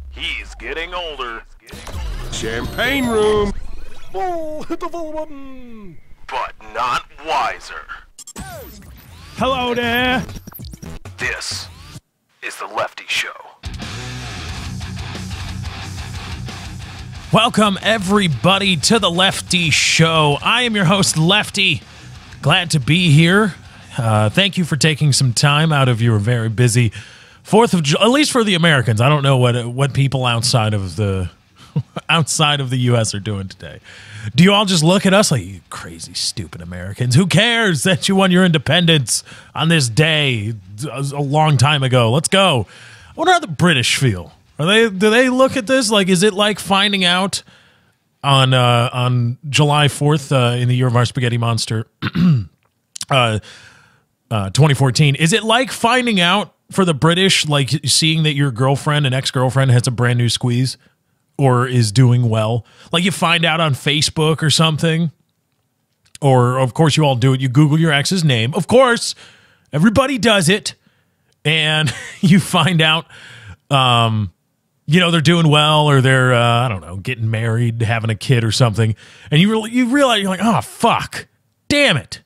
He's getting older. Champagne room. Oh, hit the full button. But not wiser. Hello there. This is the Lefty Show. Welcome, everybody, to the Lefty Show. I am your host, Lefty. Glad to be here. Thank you for taking some time out of your very busy 4th of July, at least for the Americans. I don't know what people outside of the U.S. are doing today. Do you all just look at us like, you crazy, stupid Americans? Who cares that you won your independence on this day a long time ago? Let's go. I wonder how the British feel. Do they look at this like, is it like finding out on July 4th in the year of our spaghetti monster 2014? Is it like finding out for the British, like seeing that your girlfriend and ex-girlfriend has a brand new squeeze or is doing well? Like you find out on Facebook or something, or of course you all do it. You Google your ex's name. Of course, everybody does it, and you find out. They're doing well, or they're, I don't know, getting married, having a kid or something. And you realize, you're like, oh, fuck, damn it.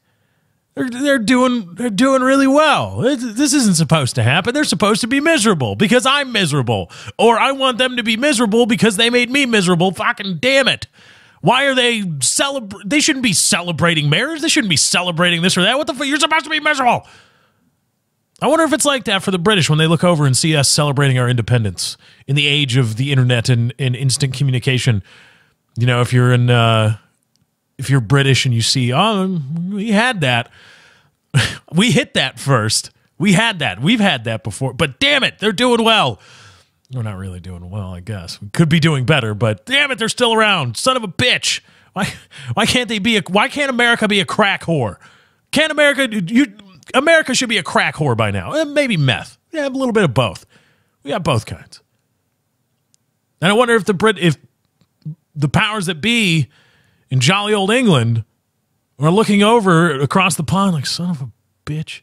They're doing really well. This isn't supposed to happen. They're supposed to be miserable because I'm miserable. Or I want them to be miserable because they made me miserable. Fucking damn it. Why are they They shouldn't be celebrating marriage. They shouldn't be celebrating this or that. What the fuck? You're supposed to be miserable. I wonder if it's like that for the British when they look over and see us celebrating our independence in the age of the internet and instant communication. You know, if you're British and you see, oh, we had that. We hit that first. We had that. We've had that before. But damn it, they're doing well. We're not really doing well, I guess. We could be doing better, but damn it, they're still around. Son of a bitch. Why can't America be a crack whore? Can't America should be a crack whore by now. Maybe meth. Yeah, a little bit of both. We got both kinds. And I wonder if if the powers that be in jolly old England are looking over across the pond like, son of a bitch.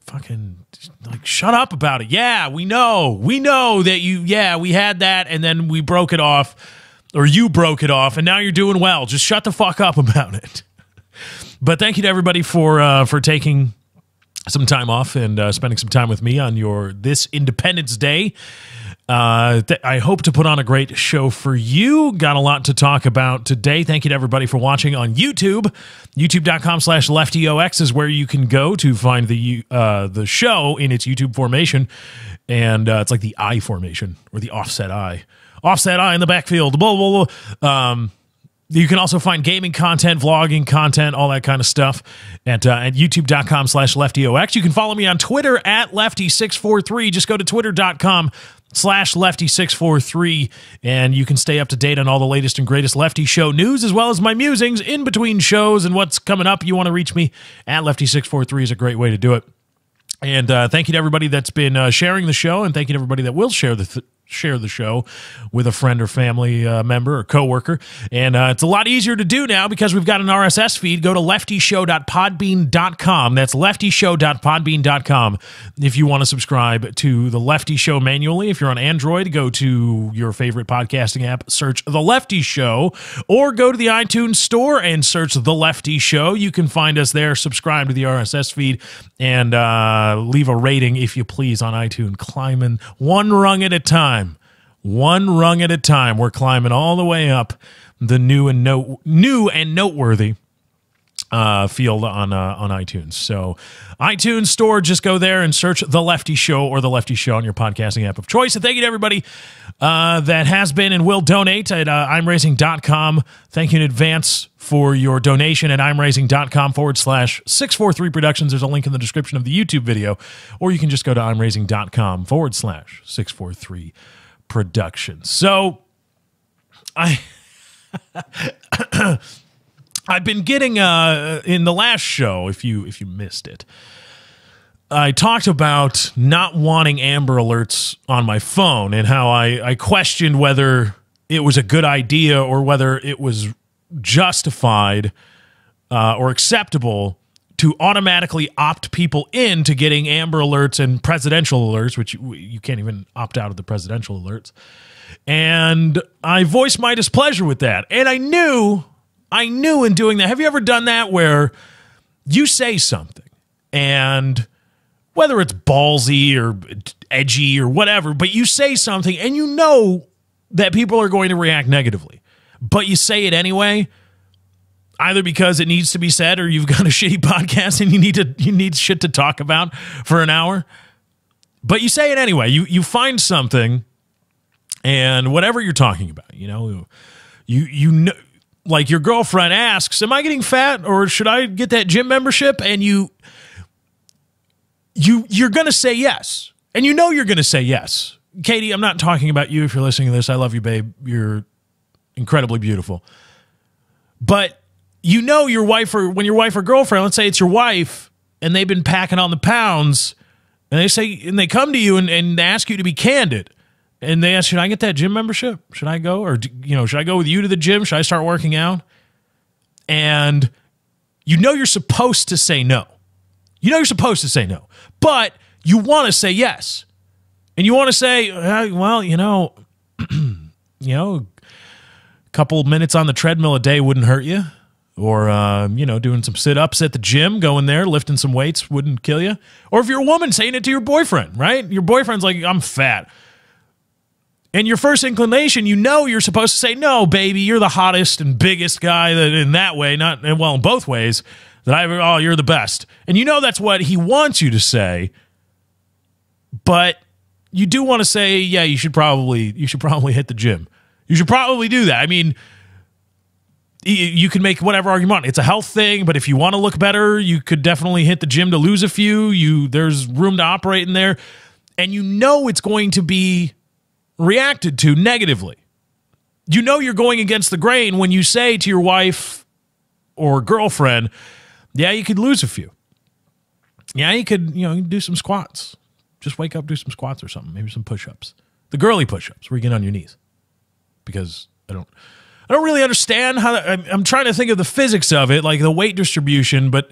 Fucking, like, shut up about it. Yeah, we know that we had that and then we broke it off, or you broke it off, and now you're doing well. Just shut the fuck up about it. But thank you to everybody for taking some time off and spending some time with me on this Independence Day. I hope to put on a great show for you. Got a lot to talk about today. Thank you to everybody for watching on YouTube. YouTube.com/LeftyOX is where you can go to find the show in its YouTube formation. And it's like the I formation, or the offset I. Offset I in the backfield. Blah, blah, blah. You can also find gaming content, vlogging content, all that kind of stuff at youtube.com/LeftyOX. You can follow me on Twitter at Lefty643. Just go to twitter.com/Lefty643, and you can stay up to date on all the latest and greatest Lefty Show news, as well as my musings in between shows and what's coming up. You want to reach me at Lefty643 is a great way to do it. And thank you to everybody that's been sharing the show, and thank you to everybody that will share the show with a friend or family member or coworker. And it's a lot easier to do now because we've got an RSS feed. Go to leftyshow.podbean.com. That's leftyshow.podbean.com if you want to subscribe to The Lefty Show manually. If you're on Android, go to your favorite podcasting app, search The Lefty Show, or go to the iTunes store and search The Lefty Show. You can find us there, subscribe to the RSS feed, and leave a rating, if you please, on iTunes. Climbing one rung at a time. One rung at a time. We're climbing all the way up the new and noteworthy field on iTunes. So iTunes store, just go there and search The Lefty Show or The Lefty Show on your podcasting app of choice. And thank you to everybody that has been and will donate at imraising.com. Thank you in advance for your donation at imraising.com/643 Productions. There's a link in the description of the YouTube video, or you can just go to imraising.com/643 Productions. So I've been getting in the last show, if you missed it, I talked about not wanting Amber Alerts on my phone and how I questioned whether it was a good idea or whether it was justified or acceptable to automatically opt people into getting Amber Alerts and presidential alerts, which you can't even opt out of the presidential alerts. And I voiced my displeasure with that. And I knew in doing that. Have you ever done that where you say something and whether it's ballsy or edgy or whatever, but you say something and you know that people are going to react negatively, but you say it anyway, either because it needs to be said or you've got a shitty podcast and you need shit to talk about for an hour, but you say it anyway. You find something, and whatever you're talking about, you know, like your girlfriend asks, "Am I getting fat, or should I get that gym membership?" And you're going to say yes. And you know you're going to say yes. Katie, I'm not talking about you if you're listening to this. I love you, babe. You're incredibly beautiful. But you know your wife, or when your wife or girlfriend, let's say it's your wife, and they've been packing on the pounds, and they come to you and they ask you to be candid. And they ask, "Should I get that gym membership? Should I go? Or, you know, should I go with you to the gym? Should I start working out?" And you know you're supposed to say no. You know you're supposed to say no. But you want to say yes. And you want to say, well, a couple of minutes on the treadmill a day wouldn't hurt you. Or, doing some sit-ups at the gym, going there, lifting some weights wouldn't kill you. Or if you're a woman, saying it to your boyfriend, right? Your boyfriend's like, "I'm fat." And your first inclination, you know you're supposed to say, "No, baby, you're the hottest and biggest guy that in that way, in both ways, you're the best." And you know that's what he wants you to say. But you do want to say, "Yeah, you should probably hit the gym. You should probably do that." I mean, you can make whatever argument. It's a health thing, but if you want to look better, you could definitely hit the gym to lose a few. There's room to operate in there. And you know it's going to be reacted to negatively. You know you're going against the grain when you say to your wife or girlfriend, "Yeah, you could lose a few. Yeah, you could do some squats. Just wake up, do some squats or something. Maybe some push-ups. The girly push-ups where you get on your knees." Because I don't really understand how I'm trying to think of the physics of it, like the weight distribution, but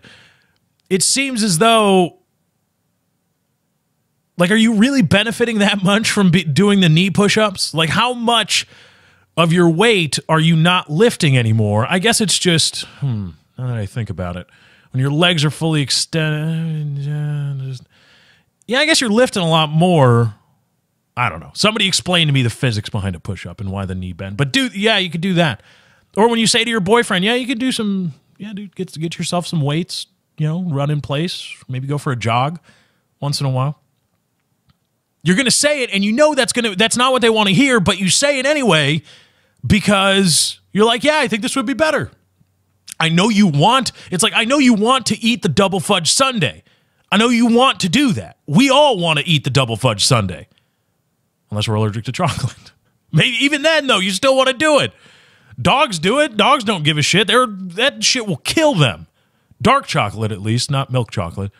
it seems as though, like, are you really benefiting that much from doing the knee push-ups? Like, how much of your weight are you not lifting anymore? I guess it's just, now that I think about it, when your legs are fully extended, I guess you're lifting a lot more. I don't know. Somebody explain to me the physics behind a push-up and why the knee bend. But you could do that. Or when you say to your boyfriend, "Yeah, you could do some, get yourself some weights, run in place, maybe go for a jog once in a while." You're going to say it, and you know that's not what they want to hear, but you say it anyway because you're like, "Yeah, I think this would be better." I know you want to eat the double fudge sundae. I know you want to do that. We all want to eat the double fudge sundae. Unless we're allergic to chocolate. Maybe even then, though, you still want to do it. Dogs do it. Dogs don't give a shit. That shit will kill them. Dark chocolate, at least, not milk chocolate.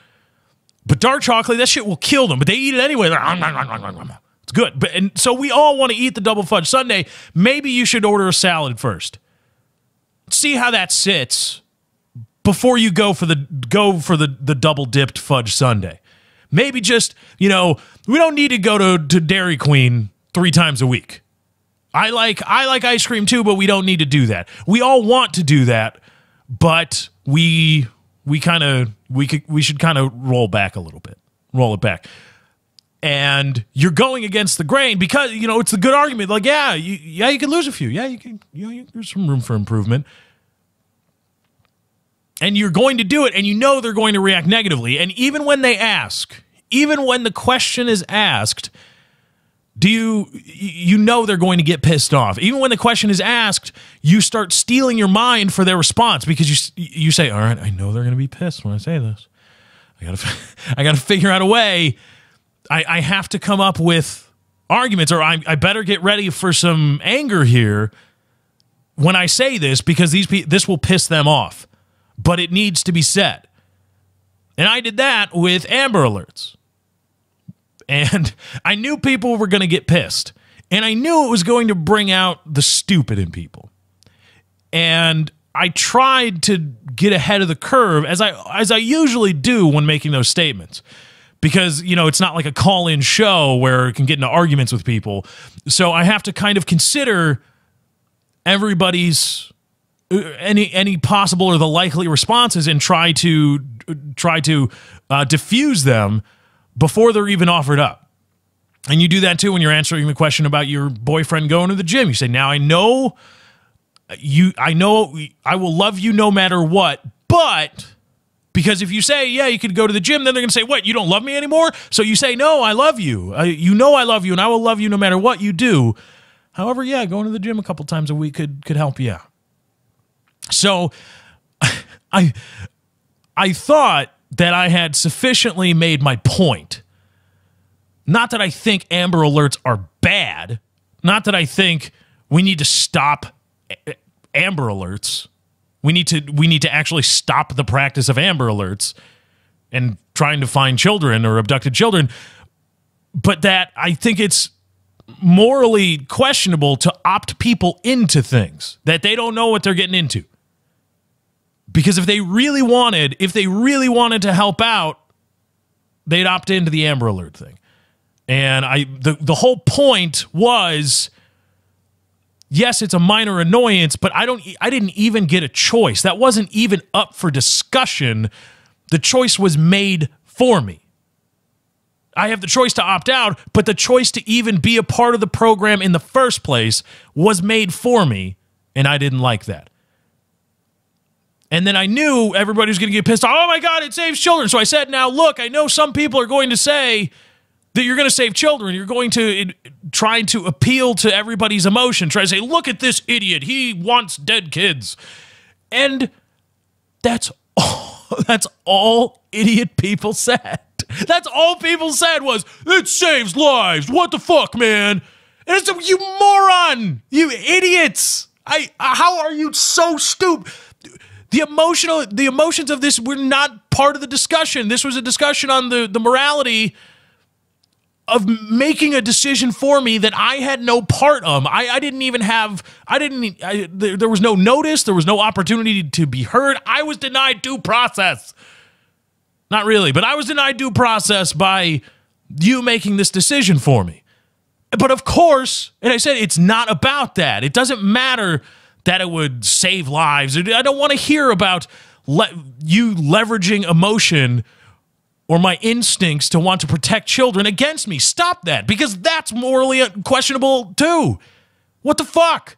But dark chocolate, that shit will kill them. But they eat it anyway. It's good. And so we all want to eat the double fudge sundae. Maybe you should order a salad first. See how that sits before you go for the double dipped fudge sundae. Maybe just, we don't need to go to Dairy Queen 3 times a week. I like ice cream too, but we don't need to do that. We all want to do that, but we should kind of roll back a little bit. Roll it back. And you're going against the grain because, it's a good argument. Like, you can lose a few. Yeah, you can, there's some room for improvement. And you're going to do it, and they're going to react negatively. And even when they ask, even when the question is asked, they're going to get pissed off. Even when the question is asked, you start stealing your mind for their response because you say, "All right, I know they're going to be pissed when I say this. I got to figure out a way. I have to come up with arguments, or I better get ready for some anger here when I say this because this will piss them off. But it needs to be said." And I did that with Amber Alerts. And I knew people were going to get pissed. And I knew it was going to bring out the stupid in people. And I tried to get ahead of the curve, as I usually do when making those statements. Because, you know, it's not like a call-in show where it can get into arguments with people. So I have to kind of consider everybody's any possible or the likely responses and try to diffuse them before they're even offered up. And you do that too when you're answering the question about your boyfriend going to the gym. You say, now I know I will love you no matter what, but because if you say, yeah, you could go to the gym, then they're going to say, what, you don't love me anymore? So you say, no, I love you. You know I love you, and I will love you no matter what you do. However, yeah, going to the gym a couple times a week could help you out. So I thought that I had sufficiently made my point. Not that I think Amber Alerts are bad. Not that I think we need to stop Amber Alerts. We need to actually stop the practice of Amber Alerts and trying to find children or abducted children. But that I think it's morally questionable to opt people into things that they don't know what they're getting into. Because if they really wanted to help out, they'd opt into the Amber Alert thing. And the whole point was, yes, it's a minor annoyance, but I didn't even get a choice. That wasn't even up for discussion. The choice was made for me. I have the choice to opt out, but the choice to even be a part of the program in the first place was made for me, and I didn't like that. And then I knew everybody was going to get pissed off. Oh my God, it saves children. So I said, now look, I know some people are going to say that you're going to save children. You're going to try to appeal to everybody's emotion. Try to say, look at this idiot. He wants dead kids. And that's all idiot people said. That's all people said was, it saves lives. What the fuck, man? And it's you moron. You idiots. How are you so stupid? The emotions of this were not part of the discussion. This was a discussion on the morality of making a decision for me that I had no part of. There was no notice. There was no opportunity to be heard. I was denied due process. Not really, but I was denied due process by you making this decision for me. But of course, and I said, it's not about that. It doesn't matter that it would save lives. I don't want to hear about you leveraging emotion or my instincts to want to protect children against me. Stop that, because that's morally questionable too. What the fuck?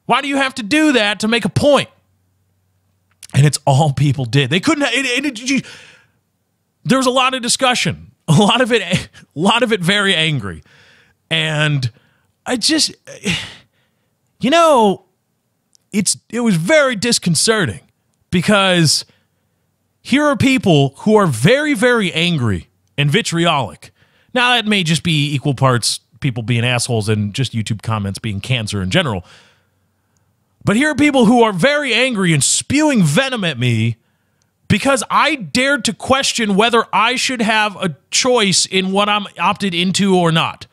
Why do you have to do that to make a point? And it's all people did. They couldn't. There was a lot of discussion, a lot of it very angry, and I just, it was very disconcerting because here are people who are very, very angry and vitriolic. Now, that may just be equal parts people being assholes and just YouTube comments being cancer in general. But here are people who are very angry and spewing venom at me because I dared to question whether I should have a choice in what I'm opted into or not.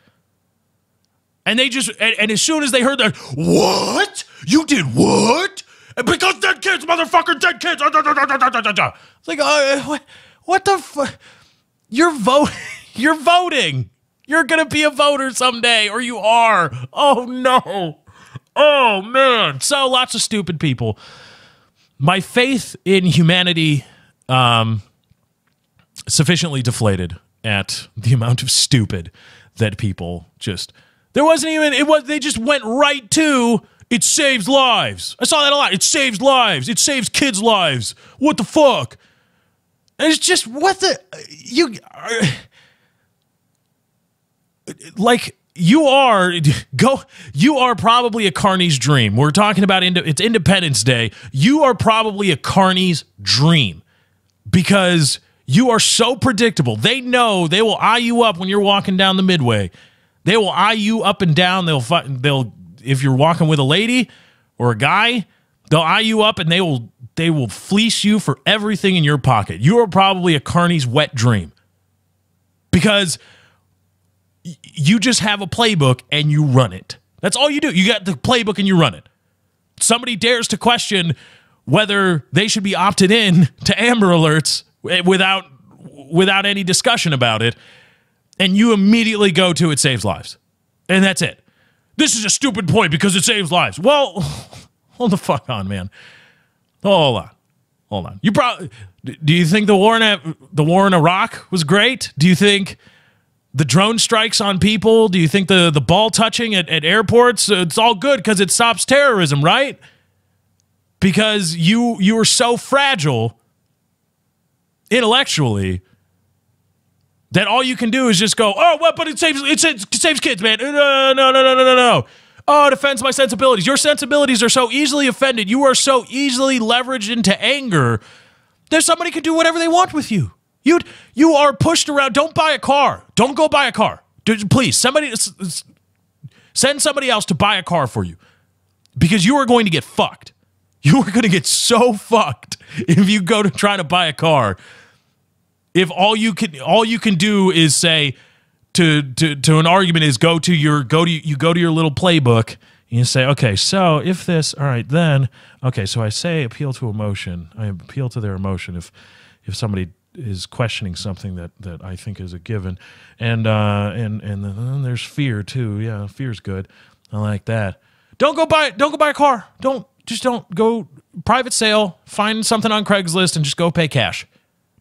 And they just, and as soon as they heard that, what? You did what? Because dead kids, motherfucker, dead kids. It's like, what the fuck? You're voting. You're going to be a voter someday, or you are. Oh, no. Oh, man. So lots of stupid people. My faith in humanity sufficiently deflated at the amount of stupid that people just... There wasn't even... They just went right to... It saves lives. I saw that a lot. It saves lives. It saves kids' lives. What the fuck? And it's just, what the... You are probably a carny's dream. We're talking about it's Independence Day. You are probably a carny's dream because you are so predictable. They know they will eye you up when you're walking down the midway. They will eye you up and down. They'll if you're walking with a lady or a guy, they'll eye you up and they will fleece you for everything in your pocket. You are probably a carny's wet dream because you just have a playbook and you run it. That's all you do. You got the playbook and you run it. Somebody dares to question whether they should be opted in to Amber Alerts without any discussion about it, and you immediately go to it saves lives. And that's it. This is a stupid point because it saves lives. Well, hold the fuck on, man. Hold on. Do you think the war in Iraq was great? Do you think the drone strikes on people? Do you think the ball touching at airports? It's all good because it stops terrorism, right? Because you are so fragile intellectually that all you can do is just go, oh, well, but it saves kids, man. No. Oh, it offends my sensibilities. Your sensibilities are so easily offended. You are so easily leveraged into anger that somebody can do whatever they want with you. You are pushed around. Don't buy a car. Don't go buy a car. Please, send somebody else to buy a car for you because you are going to get fucked. You are going to get so fucked if you go to try to buy a car. If all you can do is say to an argument is go to your little playbook and you say, okay, so if this, all right, then okay, so I say appeal to emotion. I appeal to their emotion if somebody is questioning something that I think is a given, and then there's fear too. Yeah, fear's good. I like that. Don't go buy a car. Don't go private sale. Find something on Craigslist and just go pay cash.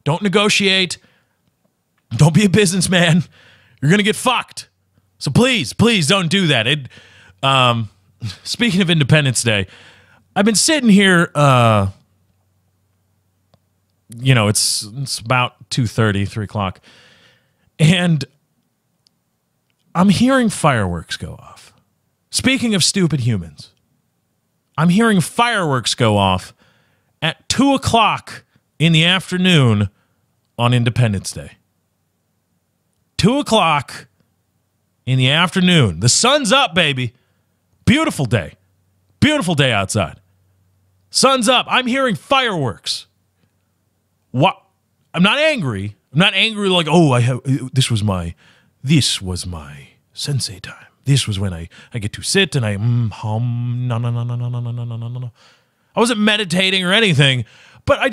Don't negotiate. Don't be a businessman. You're going to get fucked. So please don't do that. Speaking of Independence Day, I've been sitting here, it's about 2:30, 3 o'clock, and I'm hearing fireworks go off. Speaking of stupid humans, I'm hearing fireworks go off at 2 o'clock in the afternoon on Independence Day. 2 o'clock in the afternoon. The sun's up, baby. Beautiful day. Beautiful day outside. Sun's up. I'm hearing fireworks. What? I'm not angry. I'm not angry like, oh, this was my sensei time. This was when I get to sit and I hum. No. I wasn't meditating or anything, but I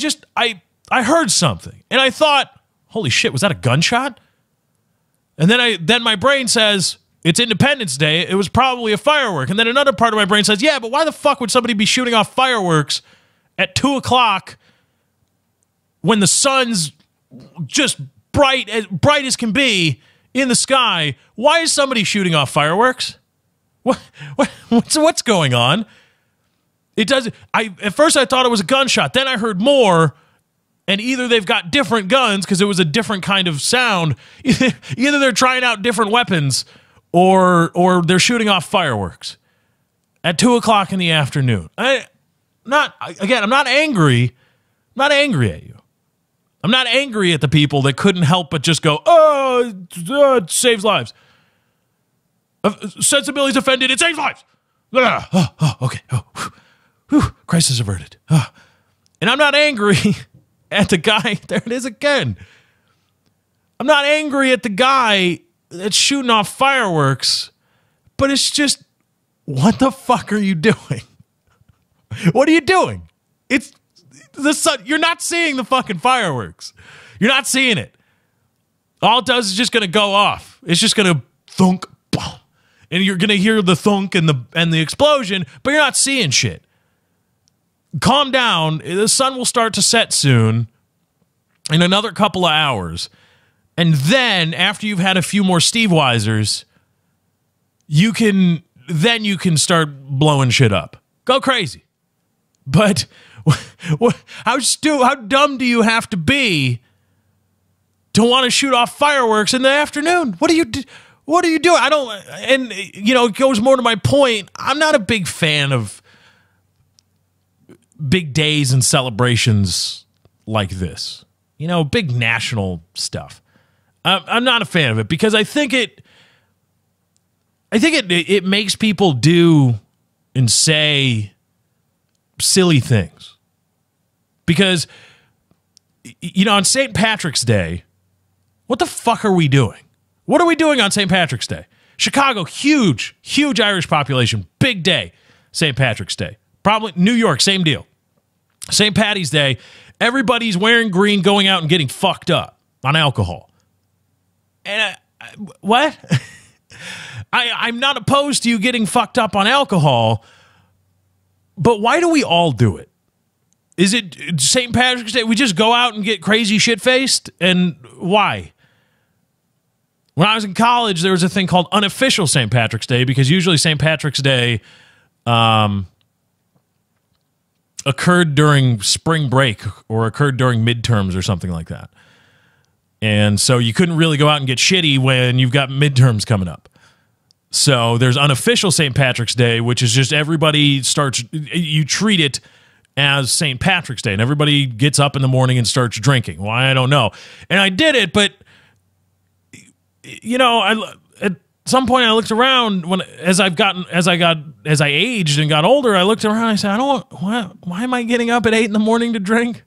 heard something and I thought, holy shit, was that a gunshot? And then my brain says, it's Independence Day. It was probably a firework. And then another part of my brain says, yeah, but why the fuck would somebody be shooting off fireworks at 2 o'clock when the sun's just bright as can be in the sky? Why is somebody shooting off fireworks? What's going on? At first I thought it was a gunshot. Then I heard more. And either they've got different guns because it was a different kind of sound. Either they're trying out different weapons or they're shooting off fireworks at 2 o'clock in the afternoon. I'm not angry. I'm not angry at you. I'm not angry at the people that couldn't help but just go, it saves lives. Sensibilities offended, it saves lives. Okay. Crisis averted. And I'm not angry at the guy. There it is again. I'm not angry at the guy that's shooting off fireworks, but it's just, what the fuck are you doing? What are you doing? It's the sun. You're not seeing the fucking fireworks. You're not seeing it. All it does is just going to go off. It's just going to thunk, boom, and you're going to hear the thunk and the explosion, but you're not seeing shit. Calm down. The sun will start to set soon in another couple of hours. And then after you've had a few more Steve Weisers, you can start blowing shit up. Go crazy. But how dumb do you have to be to want to shoot off fireworks in the afternoon? What are you doing? It goes more to my point. I'm not a big fan of big days and celebrations like this, big national stuff. I'm not a fan of it because I think it makes people do and say silly things. Because, on St. Patrick's Day, what the fuck are we doing? What are we doing on St. Patrick's Day? Chicago, huge Irish population, big day, St. Patrick's Day. Probably New York, same deal. St. Patty's Day, everybody's wearing green, going out and getting fucked up on alcohol. And what? I'm not opposed to you getting fucked up on alcohol, but why do we all do it? Is it St. Patrick's Day? We just go out and get crazy shit-faced? And why? When I was in college, there was a thing called unofficial St. Patrick's Day, because usually St. Patrick's Day occurred during spring break or occurred during midterms or something like that. And so you couldn't really go out and get shitty when you've got midterms coming up. So there's unofficial St. Patrick's Day, which is just everybody starts, you treat it as St. Patrick's Day, and everybody gets up in the morning and starts drinking. Why, I don't know. And I did it, but, you know, at some point I looked around as I aged and got older, I looked around and I said, why am I getting up at 8 in the morning to drink?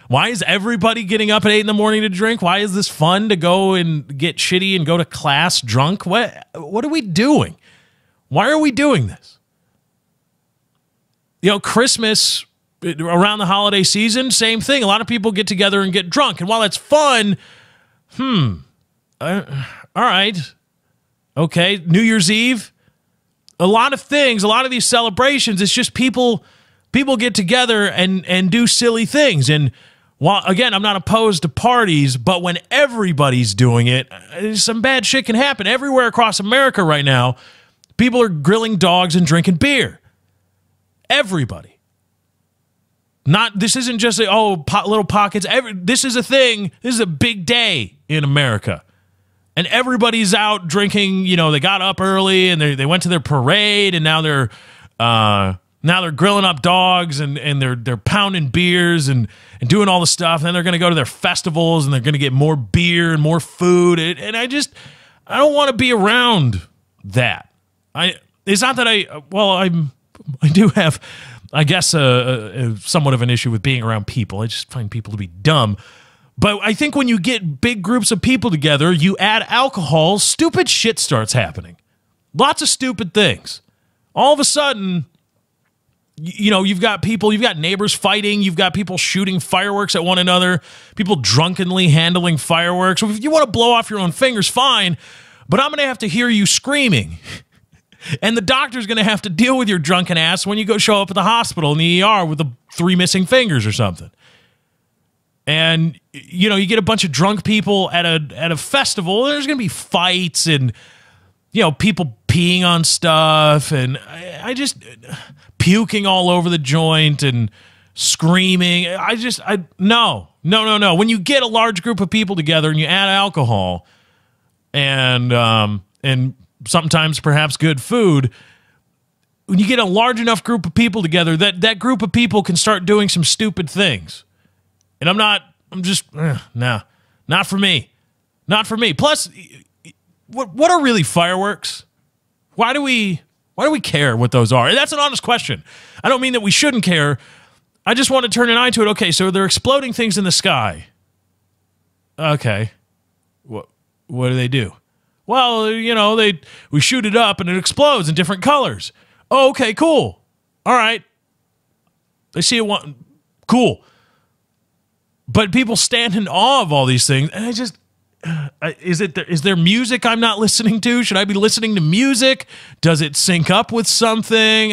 Why is everybody getting up at 8 in the morning to drink? Why is this fun to go and get shitty and go to class drunk? What are we doing? Why are we doing this? You know, Christmas, around the holiday season, same thing. A lot of people get together and get drunk. And while it's fun, all right. Okay, New Year's Eve, a lot of things, a lot of these celebrations, it's just people get together and do silly things. And while, again, I'm not opposed to parties, but when everybody's doing it, some bad shit can happen. Everywhere across America right now, people are grilling dogs and drinking beer. Everybody. This isn't just little pockets. This is a thing. This is a big day in America. And everybody's out drinking. You know, they got up early and they went to their parade, and now they're grilling up dogs and they're pounding beers and doing all the stuff. And then they're going to go to their festivals and they're going to get more beer and more food. And I don't want to be around that. It's not that I do have, I guess, somewhat of an issue with being around people. I just find people to be dumb. But I think when you get big groups of people together, you add alcohol, stupid shit starts happening. Lots of stupid things. All of a sudden, you know, you've got neighbors fighting, you've got people shooting fireworks at one another, people drunkenly handling fireworks. So if you want to blow off your own fingers, fine, but I'm going to have to hear you screaming. And the doctor's going to have to deal with your drunken ass when you go show up at the hospital in the ER with the 3 missing fingers or something. And, you know, you get a bunch of drunk people at a festival, there's going to be fights and, you know, people peeing on stuff, and I just puking all over the joint and screaming. No. When you get a large group of people together and you add alcohol and sometimes perhaps good food, when you get a large enough group of people together, that group of people can start doing some stupid things. And not for me. Not for me. Plus, what are really fireworks? Why do we care what those are? And that's an honest question. I don't mean that we shouldn't care. I just want to turn an eye to it. Okay, so they're exploding things in the sky. Okay. What do they do? Well, you know, we shoot it up and it explodes in different colors. Oh, okay, cool. All right. I see it. Cool. But people stand in awe of all these things, and is there music I'm not listening to? Should I be listening to music? Does it sync up with something?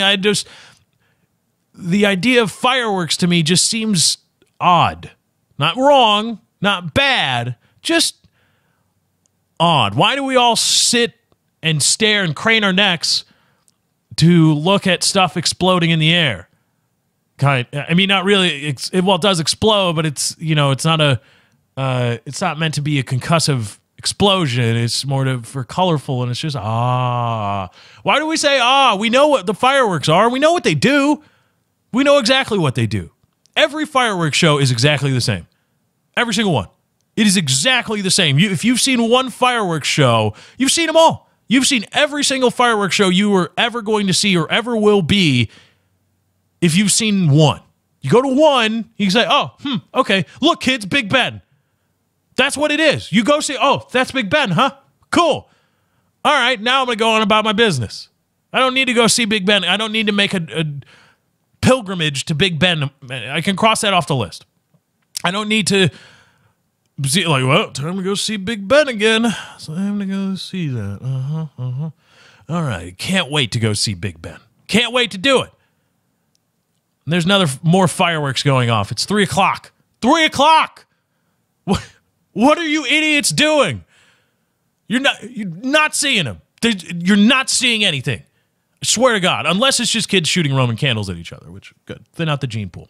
The idea of fireworks to me just seems odd. Not wrong, not bad, just odd. Why do we all sit and stare and crane our necks to look at stuff exploding in the air? I mean, not really. It does explode, but it's not meant to be a concussive explosion. It's more for colorful, and it's just Why do we say We know what the fireworks are. We know what they do. We know exactly what they do. Every fireworks show is exactly the same. Every single one. It is exactly the same. If you've seen one fireworks show, you've seen them all. You've seen every single fireworks show you were ever going to see or ever will be. If you've seen one, you go to one, you can say, okay, look, kids, Big Ben. That's what it is. You go see, that's Big Ben, huh? Cool. All right, now I'm going to go on about my business. I don't need to go see Big Ben. I don't need to make a pilgrimage to Big Ben. I can cross that off the list. I don't need to see, like, well, time to go see Big Ben again. It's time to go see that. All right, can't wait to go see Big Ben. Can't wait to do it. And there's more fireworks going off. It's 3 o'clock. 3 o'clock! What are you idiots doing? You're not seeing them. You're not seeing anything. I swear to God. Unless it's just kids shooting Roman candles at each other, which, good. They're not the gene pool.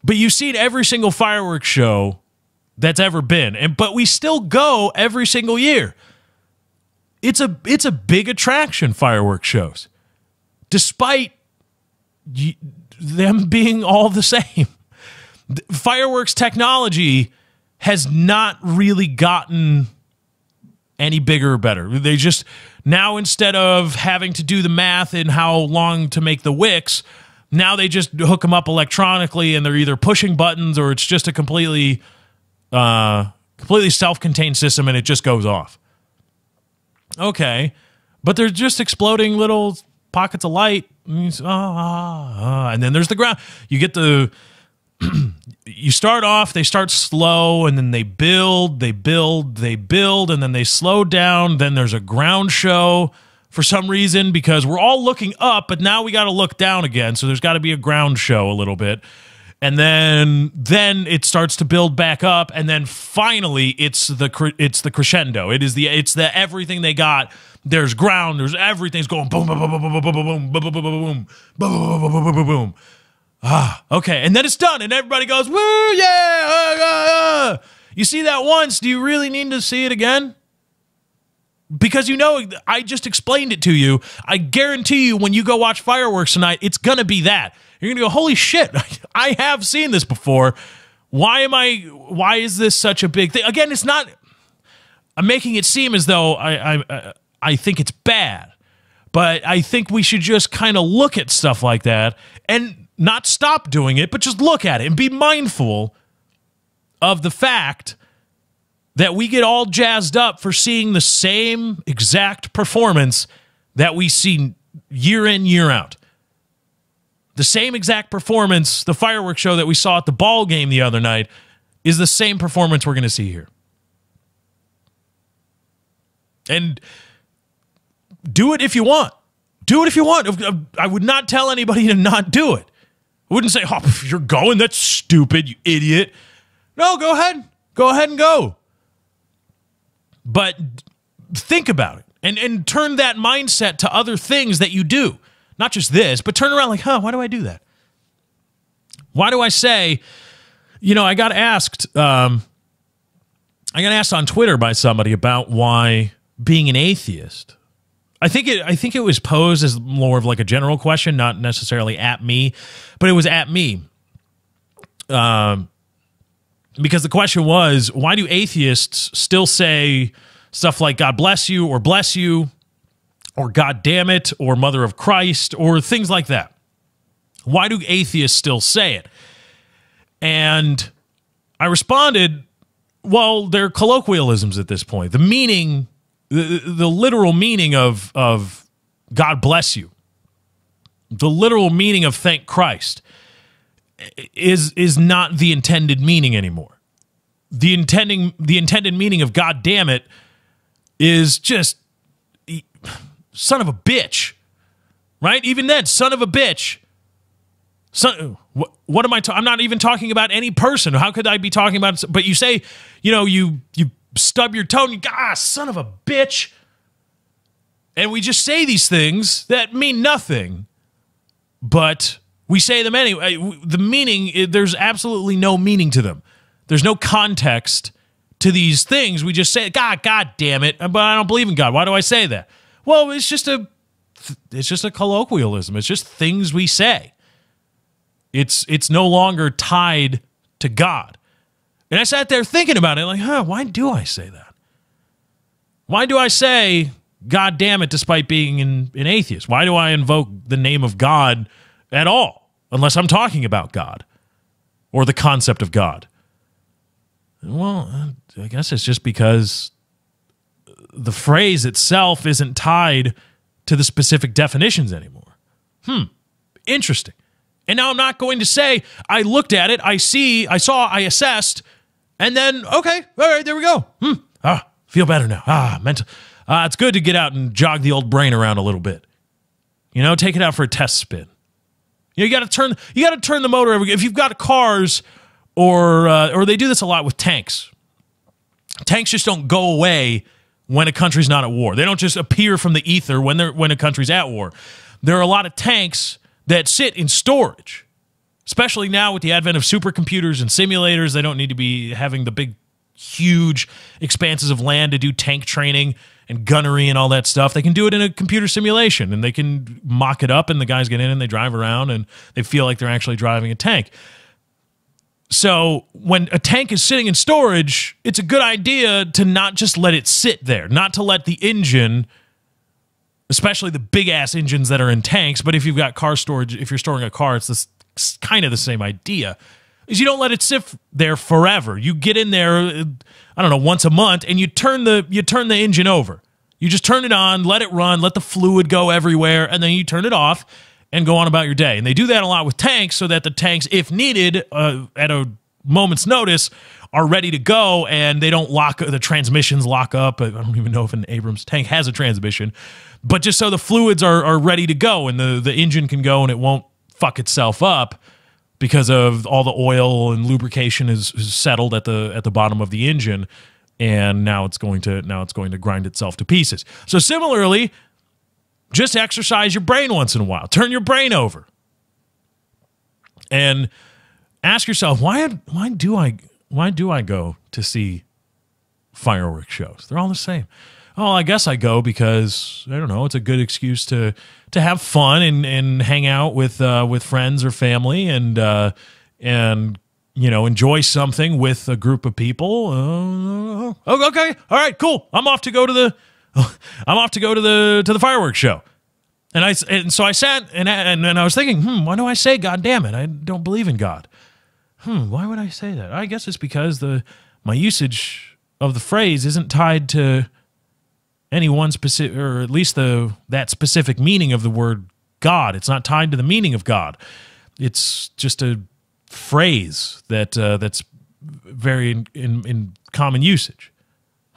But you've seen every single fireworks show that's ever been. But we still go every single year. It's a big attraction, fireworks shows. Despite them being all the same. Fireworks technology has not really gotten any bigger or better. They just, now instead of having to do the math in how long to make the wicks, now they just hook them up electronically and they're either pushing buttons or it's just a completely self-contained system and it just goes off. Okay, but they're just exploding little pockets of light. And then there's the ground. You get the... You start off, they start slow, and then they build, and then they slow down. Then there's a ground show for some reason because we're all looking up, but now we got to look down again. So there's got to be a ground show a little bit. And then it starts to build back up, and then finally it's the crescendo. It's the everything they got. There's ground, there's everything's going boom, boom, boom, boom, boom, boom, boom, boom, boom, boom, boom, boom, boom, boom. Okay, and then it's done, and everybody goes, woo, yeah! You see that once, do you really need to see it again? Because I just explained it to you. I guarantee you when you go watch fireworks tonight, it's going to be that. You're going to go, holy shit, I have seen this before. Why is this such a big thing? Again, it's not, I'm making it seem as though I think it's bad, but I think we should just kind of look at stuff like that and not stop doing it, but just look at it and be mindful of the fact that we get all jazzed up for seeing the same exact performance that we see year in, year out. The same exact performance, the fireworks show that we saw at the ball game the other night, is the same performance we're going to see here. And do it if you want. Do it if you want. I would not tell anybody to not do it. I wouldn't say, oh, if you're going, that's stupid, you idiot. No, go ahead. Go ahead and go. But think about it and turn that mindset to other things that you do. Not just this, but turn around like, why do I do that? Why do I say, I got asked on Twitter by somebody about why being an atheist, I think it was posed as more of like a general question, not necessarily at me, but it was at me. Because the question was, why do atheists still say stuff like God bless you or God damn it or Mother of Christ or things like that? Why do atheists still say it? And I responded, well, they're colloquialisms at this point. The meaning, the literal meaning of God bless you, the literal meaning of thank Christ is not the intended meaning anymore. The intended meaning of God damn it is just son of a bitch, right? Even then, son of a bitch. What am I talking? I'm not even talking about any person. How could I be talking about? But you say, you stub your toe and you go, son of a bitch. And we just say these things that mean nothing, but we say them anyway. The meaning, there's absolutely no meaning to them. There's no context to these things. We just say, God damn it, but I don't believe in God. Why do I say that? Well, it's just a colloquialism. It's just things we say. It's no longer tied to God. And I sat there thinking about it, like, why do I say that? Why do I say, God damn it, despite being an atheist? Why do I invoke the name of God at all, unless I'm talking about God or the concept of God? Well, I guess it's just because the phrase itself isn't tied to the specific definitions anymore. Interesting. And now I'm not going to say I looked at it, I saw, I assessed, and then, okay, all right, there we go. Feel better now. Mental. It's good to get out and jog the old brain around a little bit. Take it out for a test spin. You got to turn the motor if you've got cars, or they do this a lot with tanks. Tanks just don't go away when a country's not at war. They don't just appear from the ether when a country's at war. There are a lot of tanks that sit in storage, especially now with the advent of supercomputers and simulators. They don't need to be having the big, huge expanses of land to do tank training and gunnery and all that stuff. They can do it in a computer simulation, and they can mock it up, and the guys get in and they drive around, and they feel like they're actually driving a tank. So when a tank is sitting in storage, it's a good idea to not just let it sit there, not to let the engine, especially the big-ass engines that are in tanks, but if you've got car storage, if you're storing a car, it's kind of the same idea, is you don't let it sit there forever. You get in there, I don't know, once a month, and you turn the engine over. You just turn it on, let it run, let the fluid go everywhere, and then you turn it off and go on about your day. And they do that a lot with tanks so that the tanks, if needed, at a moment's notice, are ready to go, and they don't the transmissions lock up. I don't even know if an Abrams tank has a transmission, but just so the fluids are ready to go, and the engine can go, and it won't fuck itself up because of all the oil and lubrication is settled at the bottom of the engine, and now it's going to grind itself to pieces. So similarly, just exercise your brain once in a while. Turn your brain over. And ask yourself, why do I go to see fireworks shows? They're all the same. Oh, I guess I go because, I don't know, it's a good excuse to have fun and hang out with friends or family and enjoy something with a group of people. Okay, all right, cool. I'm off to go to the fireworks show. And so I sat and I was thinking, why do I say God damn it? I don't believe in God. Why would I say that? I guess it's because my usage of the phrase isn't tied to any one specific, or at least that specific meaning of the word God. It's not tied to the meaning of God. It's just a phrase that's very in common usage.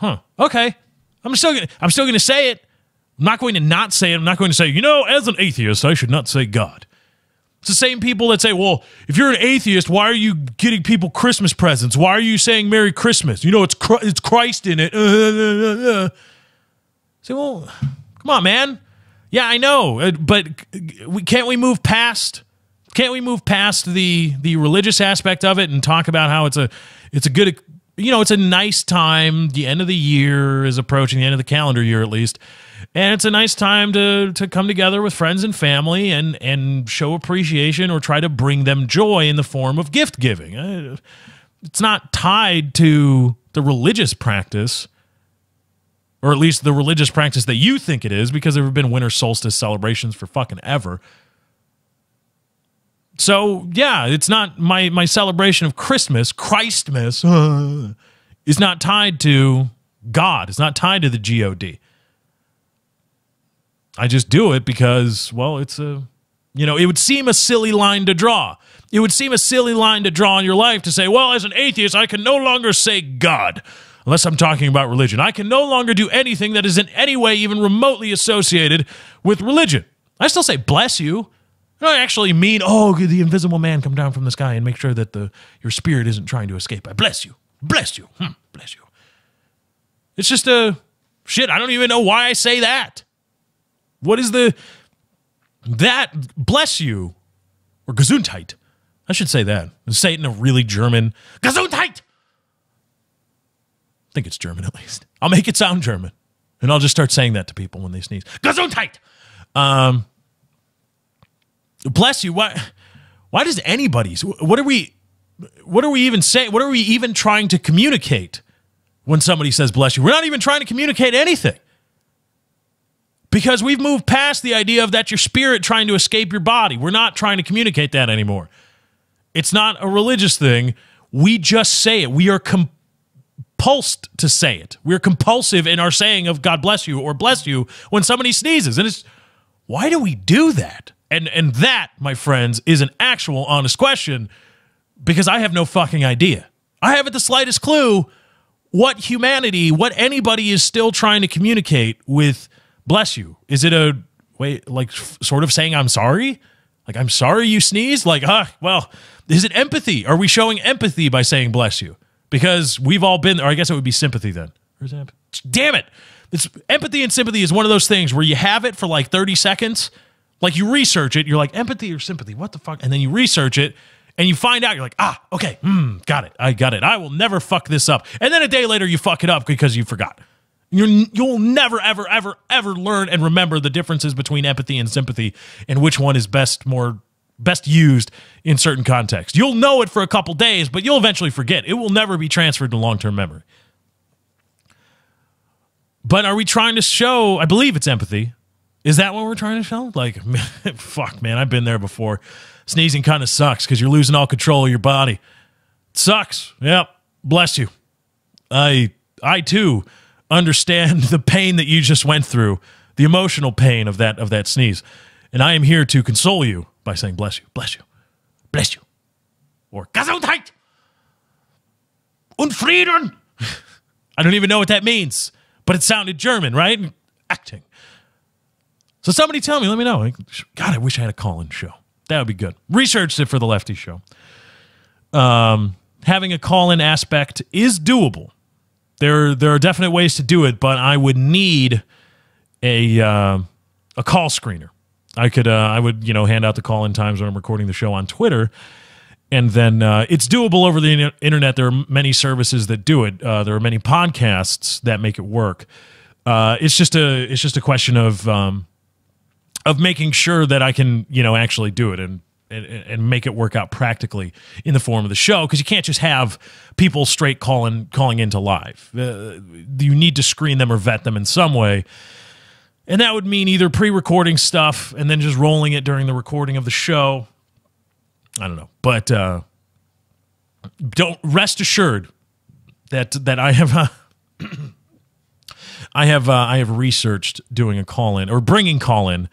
Okay. I'm still going to say it. I'm not going to not say it. I'm not going to say, as an atheist, I should not say God. It's the same people that say, well, if you're an atheist, why are you getting people Christmas presents? Why are you saying Merry Christmas? It's Christ in it. Say, well, come on, man. Yeah, I know, but can't we move past the religious aspect of it and talk about how it's a good, it's a nice time. The end of the year is approaching, the end of the calendar year at least. And it's a nice time to come together with friends and family and show appreciation or try to bring them joy in the form of gift giving. It's not tied to the religious practice, or at least the religious practice that you think it is, because there have been winter solstice celebrations for fucking ever. So, yeah, it's not my celebration of Christmas, is not tied to God. It's not tied to the God. I just do it because, well, it would seem a silly line to draw. It would seem a silly line to draw in your life to say, well, as an atheist, I can no longer say God, unless I'm talking about religion. I can no longer do anything that is in any way even remotely associated with religion. I still say bless you. I don't actually mean, the invisible man come down from the sky and make sure that your spirit isn't trying to escape. I bless you. Bless you. Bless you. It's just shit, I don't even know why I say that. What is that bless you, or Gesundheit? I should say that. Say it in a really German, Gesundheit! I think it's German at least. I'll make it sound German, and I'll just start saying that to people when they sneeze. Gesundheit! Bless you. Why does anybody, what are we even saying? What are we even trying to communicate when somebody says bless you? We're not even trying to communicate anything. Because we've moved past the idea of that your spirit trying to escape your body. We're not trying to communicate that anymore. It's not a religious thing. We just say it. We are compulsed to say it. We're compulsive in our saying of God bless you or bless you when somebody sneezes. And why do we do that? And that, my friends, is an actual honest question, because I have no fucking idea. I haven't the slightest clue what humanity, what anybody is still trying to communicate with bless you. Is it a way, like, sort of saying I'm sorry? Like, I'm sorry you sneezed? Like, well, is it empathy? Are we showing empathy by saying bless you? Because we've all been, or I guess it would be sympathy then. Or is it empathy? Damn it. It's, empathy and sympathy is one of those things where you have it for like 30 seconds. Like, you research it, you're like, empathy or sympathy, what the fuck? And then you research it, and you find out, you're like, okay, got it, I got it. I will never fuck this up. And then a day later, you fuck it up because you forgot. You'll never, ever, ever, ever learn and remember the differences between empathy and sympathy and which one is best used in certain contexts. You'll know it for a couple days, but you'll eventually forget. It will never be transferred to long-term memory. But are we trying to show, I believe it's empathy. Is that what we're trying to show? Like, fuck, man, I've been there before. Sneezing kind of sucks because you're losing all control of your body. It sucks. Yep. Bless you. I too understand the pain that you just went through, the emotional pain of that sneeze. And I am here to console you by saying bless you, bless you, bless you. Or Gesundheit und Frieden. I don't even know what that means, but it sounded German, right? Acting. So somebody tell me, let me know. God, I wish I had a call-in show. That would be good. Researched it for the Lefty show. Having a call-in aspect is doable. There are definite ways to do it, but I would need a call screener. I would hand out the call-in times when I'm recording the show on Twitter, and then it's doable over the internet. There are many services that do it. There are many podcasts that make it work. It's just a question of making sure that I can, actually do it and make it work out practically in the form of the show, because you can't just have people straight calling into live. You need to screen them or vet them in some way, and that would mean either pre-recording stuff and then just rolling it during the recording of the show. I don't know, but don't rest assured that I have. I have researched doing a call-in or bringing call-in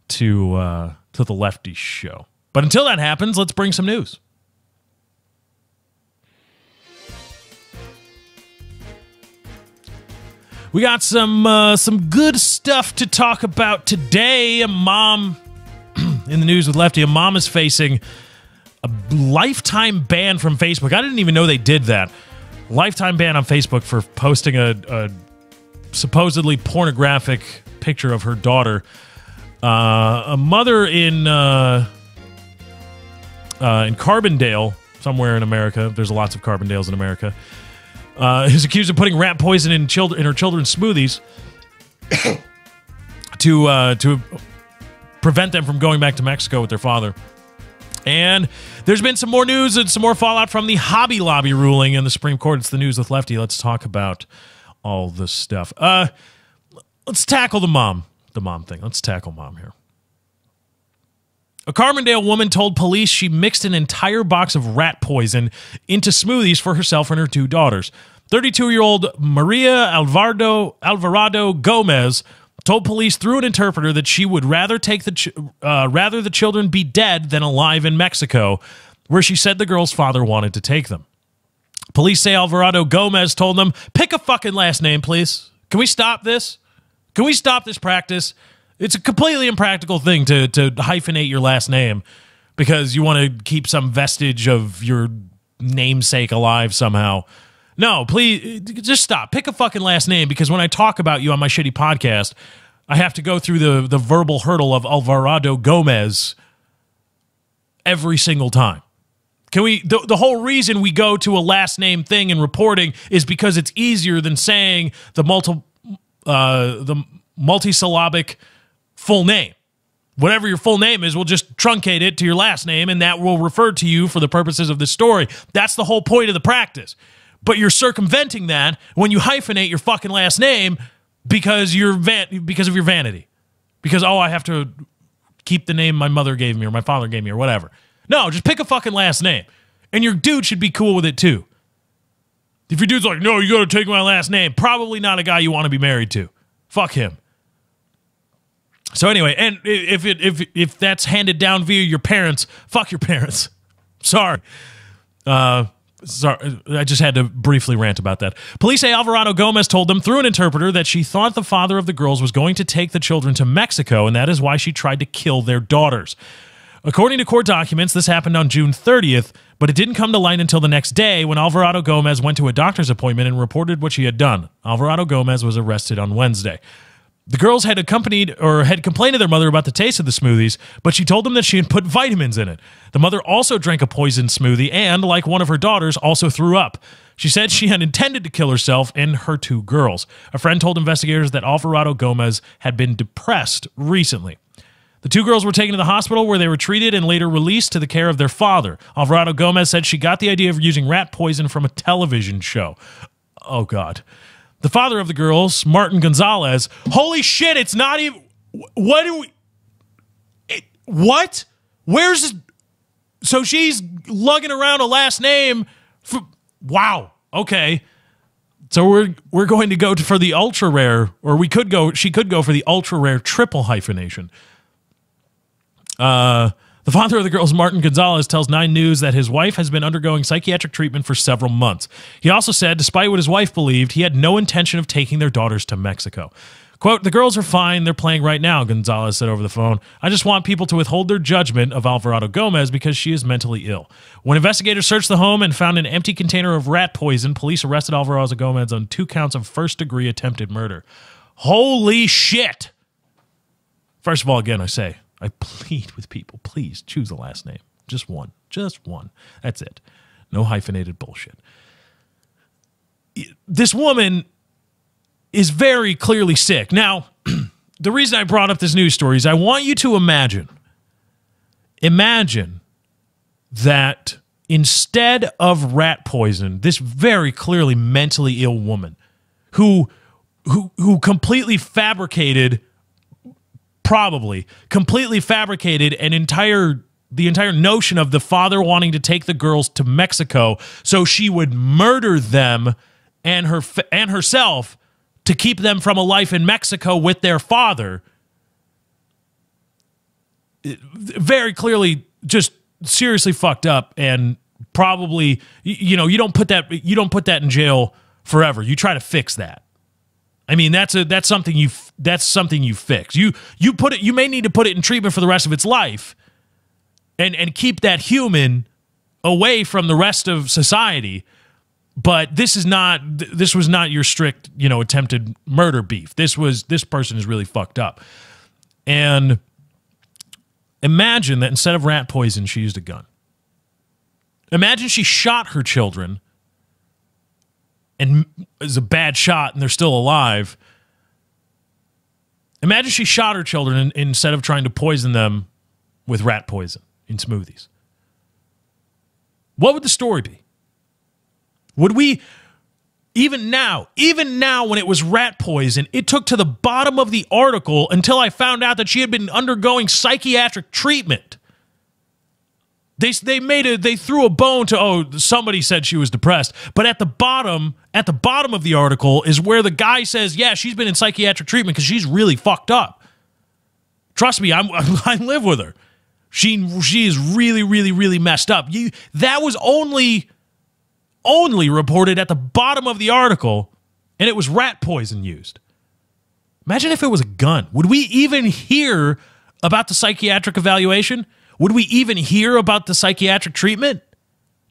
to the Lefty show. But until that happens, let's bring some news. We got some good stuff to talk about today. A mom in the news with Lefty. A mom is facing a lifetime ban from Facebook. I didn't even know they did that. Lifetime ban on Facebook for posting a supposedly pornographic picture of her daughter. A mother in Carbondale, somewhere in America, there's lots of Carbondales in America, is accused of putting rat poison in her children's smoothies to prevent them from going back to Mexico with their father. And there's been some more news and some more fallout from the Hobby Lobby ruling in the Supreme Court. It's the news with Lefty. Let's talk about all this stuff. Let's tackle the mom thing. Let's tackle mom here. A Carbondale woman told police she mixed an entire box of rat poison into smoothies for herself and her two daughters. 32-year-old Maria Alvarado Gomez told police through an interpreter that she would rather rather the children be dead than alive in Mexico, where she said the girl's father wanted to take them. Police say Alvarado Gomez told them, pick a fucking last name, please. Can we stop this? Can we stop this practice? It's a completely impractical thing to hyphenate your last name because you want to keep some vestige of your namesake alive somehow. No, please, just stop. Pick a fucking last name, because when I talk about you on my shitty podcast, I have to go through the verbal hurdle of Alvarado Gomez every single time. Can we? The whole reason we go to a last name thing in reporting is because it's easier than saying the multisyllabic full name. Whatever your full name is, we'll just truncate it to your last name, and that will refer to you for the purposes of this story. That's the whole point of the practice. But you're circumventing that when you hyphenate your fucking last name because of your vanity. Because, I have to keep the name my mother gave me or my father gave me or whatever. No, just pick a fucking last name. And your dude should be cool with it too. If your dude's like, no, you gotta take my last name, probably not a guy you want to be married to. Fuck him. So anyway, and if that's handed down via your parents, fuck your parents. Sorry. Sorry, I just had to briefly rant about that. Police say Alvarado Gomez told them through an interpreter that she thought the father of the girls was going to take the children to Mexico, and that is why she tried to kill their daughters. According to court documents, this happened on June 30th, but it didn't come to light until the next day when Alvarado Gomez went to a doctor's appointment and reported what she had done. Alvarado Gomez was arrested on Wednesday. The girls had complained to their mother about the taste of the smoothies, but she told them that she had put vitamins in it. The mother also drank a poisoned smoothie and, like one of her daughters, also threw up. She said she had intended to kill herself and her two girls. A friend told investigators that Alvarado Gomez had been depressed recently. The two girls were taken to the hospital where they were treated and later released to the care of their father. Alvarado Gomez said she got the idea of using rat poison from a television show. Oh, God. The father of the girls, Martin Gonzalez, holy shit, it's not even... What do we... What? Where's... This? So she's lugging around a last name... Wow. Okay. So we're going to go for the ultra rare, or she could go for the ultra rare triple hyphenation. The father of the girls, Martin Gonzalez, tells 9 News that his wife has been undergoing psychiatric treatment for several months. He also said, despite what his wife believed, he had no intention of taking their daughters to Mexico. Quote, the girls are fine. They're playing right now, Gonzalez said over the phone. I just want people to withhold their judgment of Alvarado Gomez because she is mentally ill. When investigators searched the home and found an empty container of rat poison, police arrested Alvarado Gomez on 2 counts of first-degree attempted murder. Holy shit! First of all, again, I plead with people, please choose the last name. Just one. Just one. That's it. No hyphenated bullshit. This woman is very clearly sick. Now, the reason I brought up this news story is I want you to imagine that instead of rat poison, this very clearly mentally ill woman who completely fabricated the entire notion of the father wanting to take the girls to Mexico so she would murder them and herself to keep them from a life in Mexico with their father. Very clearly just seriously fucked up, and probably you don't put that in jail forever. You try to fix that. I mean, that's something you fix. You may need to put it in treatment for the rest of its life, and keep that human away from the rest of society. But this was not your strict, attempted murder beef. This person is really fucked up. And imagine that instead of rat poison, she used a gun. Imagine she shot her children and is a bad shot and they're still alive. Imagine she shot her children instead of trying to poison them with rat poison in smoothies. What would the story be? Would we, even now when it was rat poison, it took to the bottom of the article until I found out that she had been undergoing psychiatric treatment. They threw a bone to, somebody said she was depressed. But at the bottom of the article is where the guy says, yeah, she's been in psychiatric treatment because she's really fucked up. Trust me, I live with her. She is really, really, really messed up. That was only reported at the bottom of the article, and it was rat poison used. Imagine if it was a gun. Would we even hear about the psychiatric evaluation? Would we even hear about the psychiatric treatment?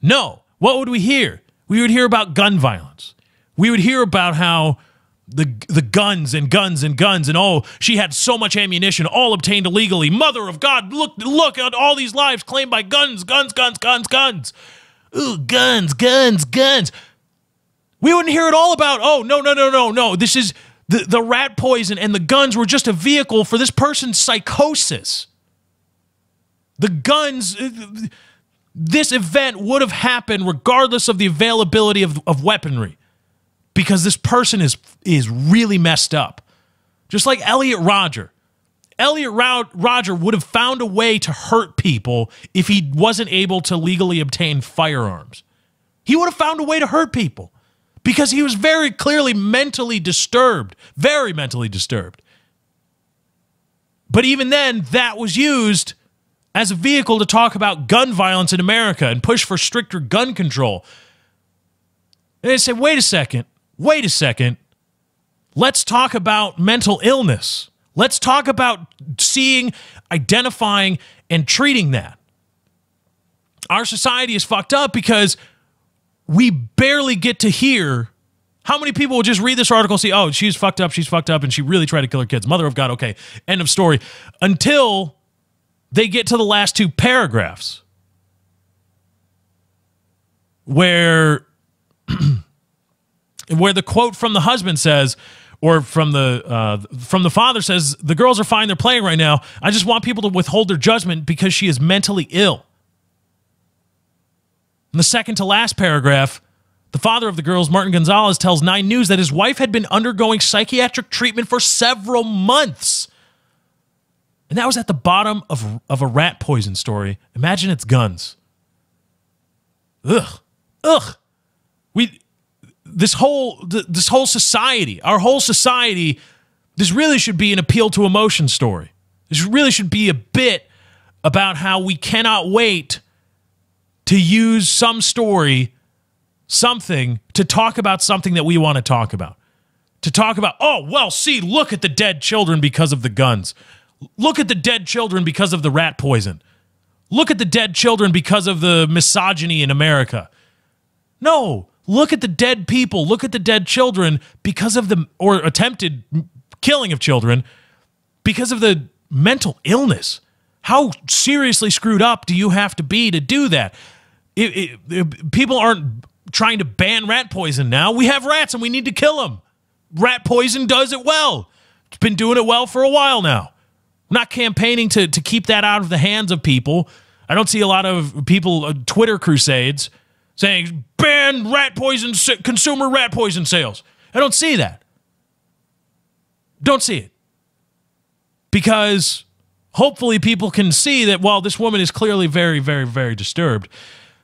No. What would we hear? We would hear about gun violence. We would hear about how the guns and guns and guns and she had so much ammunition, all obtained illegally. Mother of God, look at all these lives claimed by guns. Ooh, guns. We wouldn't hear it all about, no. This is the rat poison and the guns were just a vehicle for this person's psychosis. The guns, this event would have happened regardless of the availability of weaponry, because this person is really messed up. Just like Elliot Rodger. Elliot Rodger would have found a way to hurt people if he wasn't able to legally obtain firearms. He would have found a way to hurt people because he was very clearly mentally disturbed, very mentally disturbed. But even then, that was used as a vehicle to talk about gun violence in America and push for stricter gun control. And they said, wait a second. Let's talk about mental illness. Let's talk about seeing, identifying, and treating that. Our society is fucked up because we barely get to hear. How many people will just read this article and say, oh, she's fucked up, and she really tried to kill her kids. Mother of God, okay, end of story. Until they get to the last two paragraphs where the quote from the husband says, or from the father says, the girls are fine, they're playing right now. I just want people to withhold their judgment because she is mentally ill. In the second to last paragraph, the father of the girls, Martin Gonzalez, tells 9 News that his wife had been undergoing psychiatric treatment for several months. And that was at the bottom of a rat poison story. Imagine it's guns. Ugh. This whole society, our whole society, this really should be an appeal to emotion story. This really should be a bit about how we cannot wait to use some story, something, to talk about something that we want to talk about. To talk about, oh, well, see, look at the dead children because of the guns. Look at the dead children because of the rat poison. Look at the dead children because of the misogyny in America. No, look at the dead people. Look at the dead children because of the, or attempted killing of children because of the mental illness. How seriously screwed up do you have to be to do that? People aren't trying to ban rat poison now. We have rats and we need to kill them. Rat poison does it well. It's been doing it well for a while now. I'm not campaigning to keep that out of the hands of people. I don't see a lot of people, Twitter crusades, saying, ban rat poison, consumer rat poison sales. I don't see that. Don't see it. Because hopefully people can see that, well, this woman is clearly very, very, very disturbed.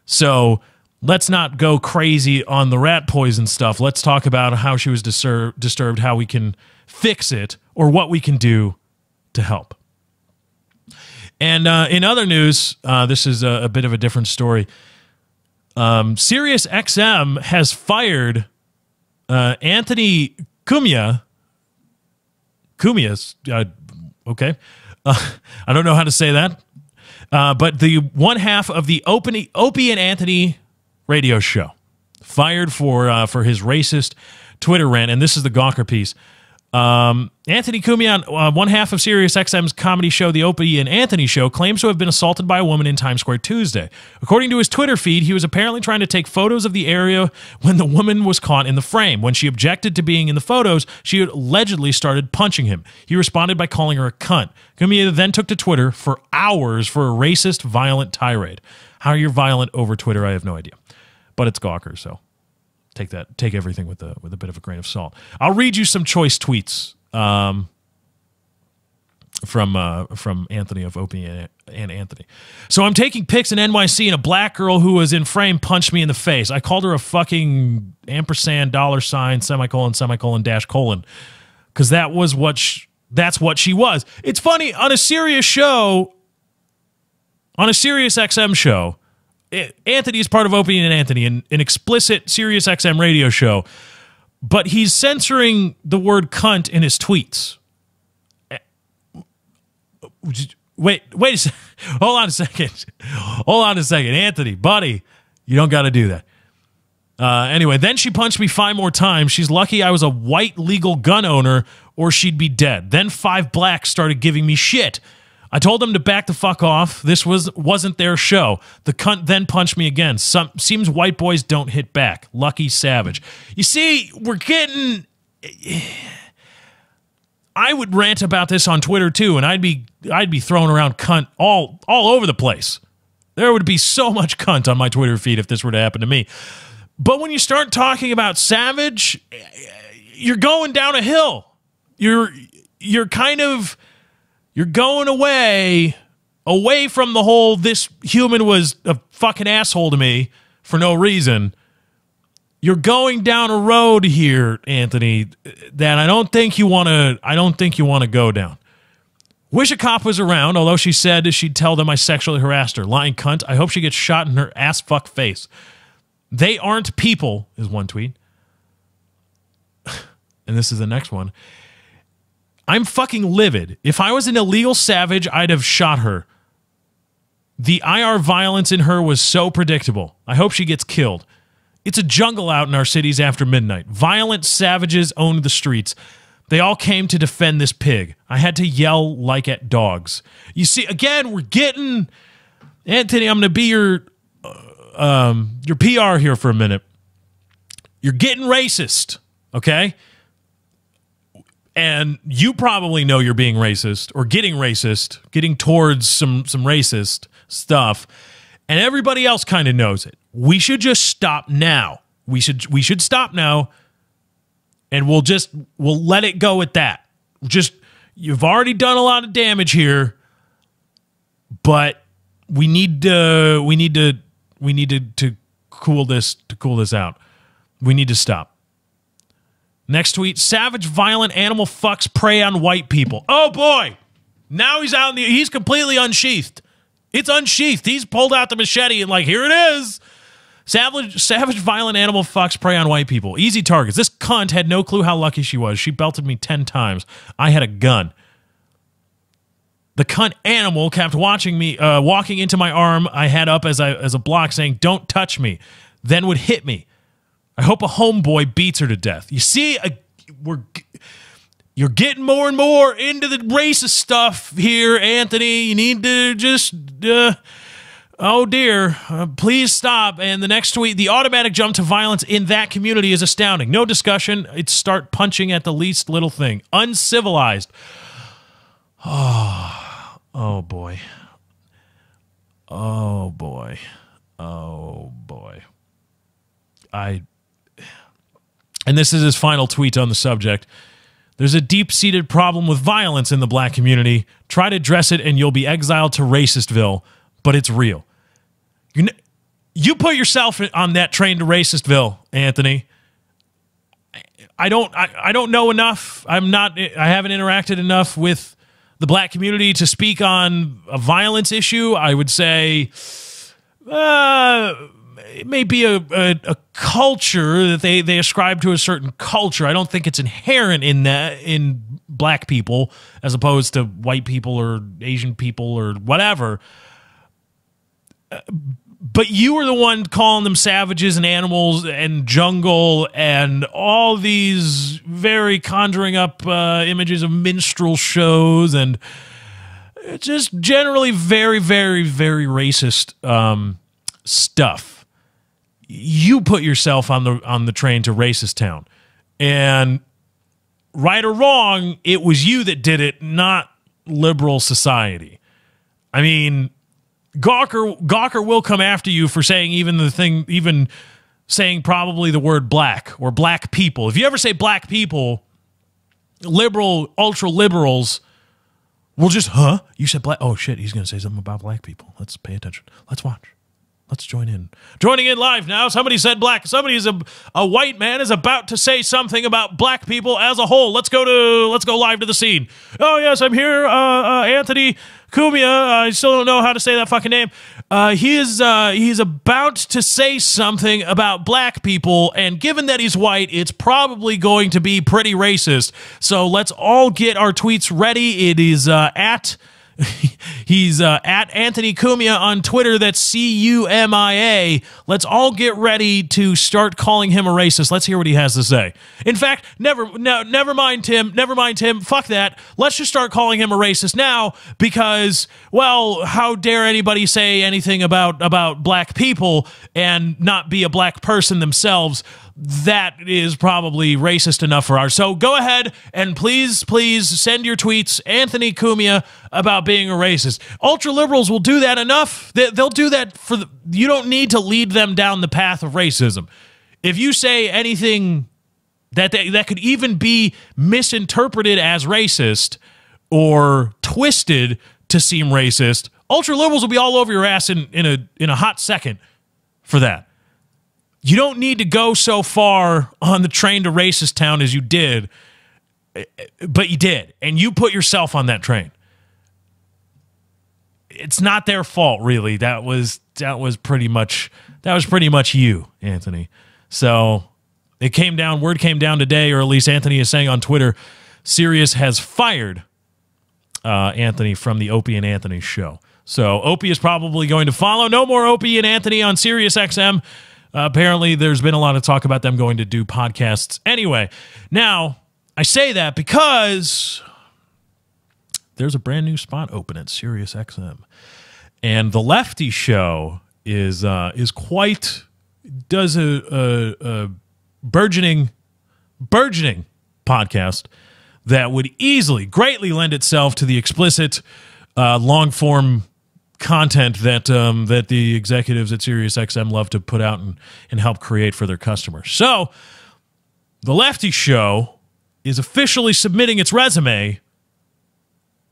So let's not go crazy on the rat poison stuff. Let's talk about how she was disturbed, how we can fix it, or what we can do to help. And in other news, this is a bit of a different story. Sirius XM has fired Anthony Cumia. Okay. I don't know how to say that. But the one half of the Opie and Anthony radio show, fired for his racist Twitter rant. And this is the Gawker piece. Anthony Cumia, one half of Sirius XM's comedy show, The Opie and Anthony Show, claims to have been assaulted by a woman in Times Square Tuesday. According to his Twitter feed, he was apparently trying to take photos of the area when the woman was caught in the frame. When she objected to being in the photos, she allegedly started punching him. He responded by calling her a cunt. Cumia then took to Twitter for hours for a racist, violent tirade. How you're violent over Twitter, I have no idea. But it's Gawker, so take everything with a bit of a grain of salt. I'll read you some choice tweets from Anthony of Opie and Anthony. So I'm taking pics in NYC and a black girl who was in frame punched me in the face. I called her a fucking ampersand $, semicolon, dash colon, because that's what she was. It's funny, on a Sirius show, on a Sirius XM show, Anthony is part of Opie and Anthony, an explicit Sirius XM radio show, but he's censoring the word cunt in his tweets. Wait a second. Hold on a second. Anthony, buddy, you don't got to do that. Anyway, then she punched me 5 more times. She's lucky I was a white legal gun owner or she'd be dead. Then 5 blacks started giving me shit. I told them to back the fuck off. This wasn't their show. The cunt then punched me again. Seems white boys don't hit back. Lucky Savage. You see, we're getting... I would rant about this on Twitter too, and I'd be throwing around cunt all over the place. There would be so much cunt on my Twitter feed if this were to happen to me. But when you start talking about Savage, you're going down a hill. You're going away from the whole this human was a fucking asshole to me for no reason. You're going down a road here, Anthony, that I don't think you want to go down. Wish a cop was around, although she said she'd tell them I sexually harassed her. Lying cunt. I hope she gets shot in her ass fuck face. They aren't people, is one tweet. And this is the next one. I'm fucking livid. If I was an illegal savage, I'd have shot her. The IR violence in her was so predictable. I hope she gets killed. It's a jungle out in our cities after midnight. Violent savages owned the streets. They all came to defend this pig. I had to yell like at dogs. You see, again, we're getting... Anthony, I'm going to be your PR here for a minute. You're getting racist, okay? And you probably know you're being racist or getting racist, getting towards some racist stuff. And everybody else kind of knows it. We should just stop now. We should stop now. And we'll let it go at that. You've already done a lot of damage here, but we need to cool this out. We need to stop. Next tweet: savage, violent animal fucks prey on white people. Oh boy, now he's out. He's completely unsheathed. It's unsheathed. He's pulled out the machete and like, here it is. Savage, violent animal fucks prey on white people. Easy targets. This cunt had no clue how lucky she was. She belted me 10 times. I had a gun. The cunt animal kept watching me, walking into my arm. I had up as a block saying, "Don't touch me," then would hit me. I hope a homeboy beats her to death. You see, you're getting more and more into the racist stuff here, Anthony. You need to just... oh dear, please stop. And the next tweet: the automatic jump to violence in that community is astounding. No discussion. It's start punching at the least little thing. Uncivilized. Oh boy. Oh boy. Oh boy. And this is his final tweet on the subject. There's a deep-seated problem with violence in the black community. Try to address it and you'll be exiled to Racistville, but it's real. You put yourself on that train to Racistville, Anthony. I don't know enough. I haven't interacted enough with the black community to speak on a violence issue. I would say it may be a culture that they ascribe to a certain culture. I don't think it's inherent in black people as opposed to white people or Asian people or whatever. But you were the one calling them savages and animals and jungle and all these very conjuring up images of minstrel shows and just generally very, very, very racist stuff. You put yourself on the train to racist town. And right or wrong, it was you that did it, not liberal society. I mean... Gawker will come after you for saying even saying probably the word black or black people. If you ever say black people, ultra liberals will just, huh? You said black? Oh shit, he's going to say something about black people. Let's pay attention. Let's watch. Let's join in. Joining in live now. Somebody said black. A white man is about to say something about black people as a whole. Let's go live to the scene. Oh yes, I'm here. Anthony Cumia. I still don't know how to say that fucking name. He's about to say something about black people, and given that he's white, it's probably going to be pretty racist. So let's all get our tweets ready. It is He's at Anthony Cumia on Twitter. That's Cumia. Let's all get ready to start calling him a racist. Let's hear what he has to say. In fact, never mind, Tim. Never mind, Tim. Fuck that. Let's just start calling him a racist now because, well, how dare anybody say anything about black people and not be a black person themselves? That is probably racist enough for ours. So go ahead and please send your tweets, Anthony Cumia, about being a racist. Ultra liberals will do that enough. They'll do that you don't need to lead them down the path of racism. If you say anything that could even be misinterpreted as racist or twisted to seem racist, ultra liberals will be all over your ass in a hot second for that. You don't need to go so far on the train to racist town as you did, but you did, and you put yourself on that train. it's not their fault, really. That was pretty much you, Anthony. So word came down today, or at least Anthony is saying on Twitter, Sirius has fired Anthony from the Opie and Anthony show. So Opie is probably going to follow. No more Opie and Anthony on Sirius XM. Apparently, there's been a lot of talk about them going to do podcasts anyway. Now, I say that because there's a brand new spot open at Sirius XM, and the Lefty show does a burgeoning podcast that would easily, greatly lend itself to the explicit, long form content that the executives at SiriusXM love to put out and help create for their customers. So, the Lefty show is officially submitting its resume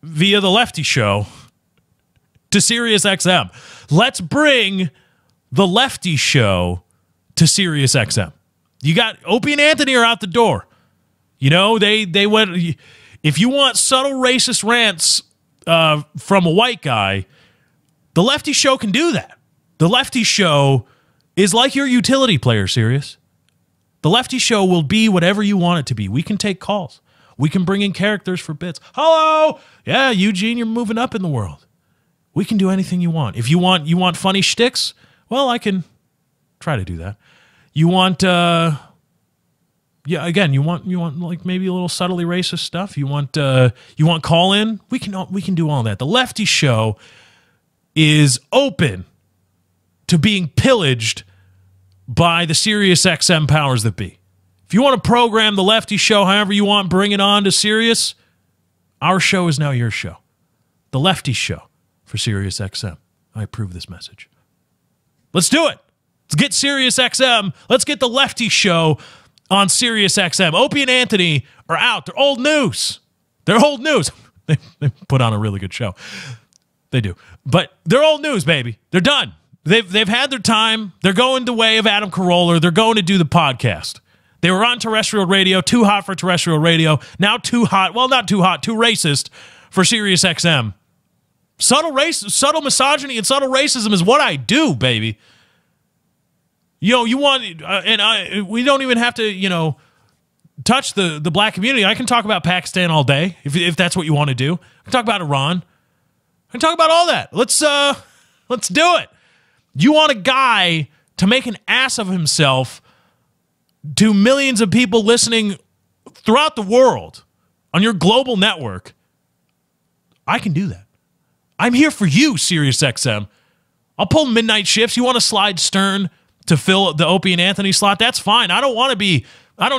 via the Lefty show to SiriusXM. Let's bring the Lefty show to SiriusXM. You got Opie and Anthony are out the door. You know, they went. If you want subtle racist rants from a white guy, the Lefty show can do that. The Lefty show is like your utility player, Sirius. The Lefty show will be whatever you want it to be. We can take calls. We can bring in characters for bits. Hello, yeah, Eugene, you're moving up in the world. We can do anything you want. If you want funny shticks, well, I can try to do that. You want, you want like maybe a little subtly racist stuff. You want call in. We can do all that. The Lefty show is open to being pillaged by the Sirius XM powers that be. If you want to program the Lefty show however you want, bring it on to Sirius. Our show is now your show. The Lefty show for Sirius XM. I approve this message. Let's do it. Let's get Sirius XM. Let's get the Lefty show on Sirius XM. Opie and Anthony are out. They're old news. They're old news. They put on a really good show. They do. But they're old news, baby. They're done. They've had their time. They're going the way of Adam Carolla. They're going to do the podcast. They were on terrestrial radio, too hot for terrestrial radio. Now too hot. Well, not too hot, too racist for Sirius XM. Subtle misogyny and subtle racism is what I do, baby. You know, you want, we don't even have to, touch the black community. I can talk about Pakistan all day if that's what you want to do. I can talk about Iran. I can talk about all that. Let's do it. You want a guy to make an ass of himself to millions of people listening throughout the world on your global network. I can do that. I'm here for you, SiriusXM. I'll pull midnight shifts. You want to slide Stern to fill the Opie and Anthony slot? That's fine. I don't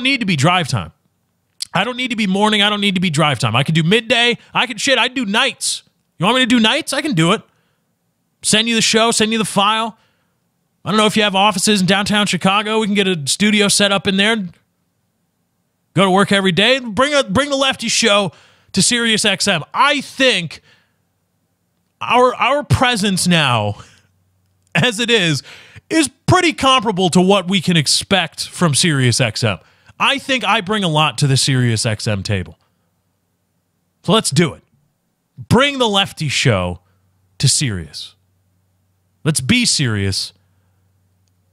need to be drive time. I don't need to be morning. I don't need to be drive time. I can do midday. I'd do nights. You want me to do nights? I can do it. Send you the show, send you the file. I don't know if you have offices in downtown Chicago. We can get a studio set up in there. Go to work every day. Bring the Lefty show to Sirius XM. I think our presence now, as it is pretty comparable to what we can expect from Sirius XM. I think I bring a lot to the Sirius XM table. So let's do it. Bring the Lefty show to Sirius. Let's be serious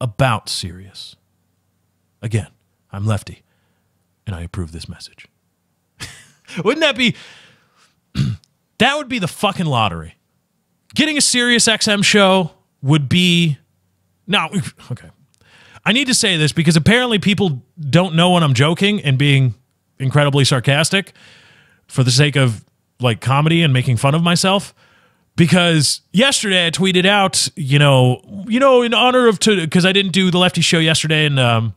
about Sirius. Again, I'm Lefty, and I approve this message. Wouldn't that be... that would be the fucking lottery. Getting a Sirius XM show would be... Now, okay. I need to say this because apparently people don't know when I'm joking and being incredibly sarcastic for the sake of, like, comedy and making fun of myself. Because yesterday I tweeted out, in honor of, because I didn't do the Lefty show yesterday and on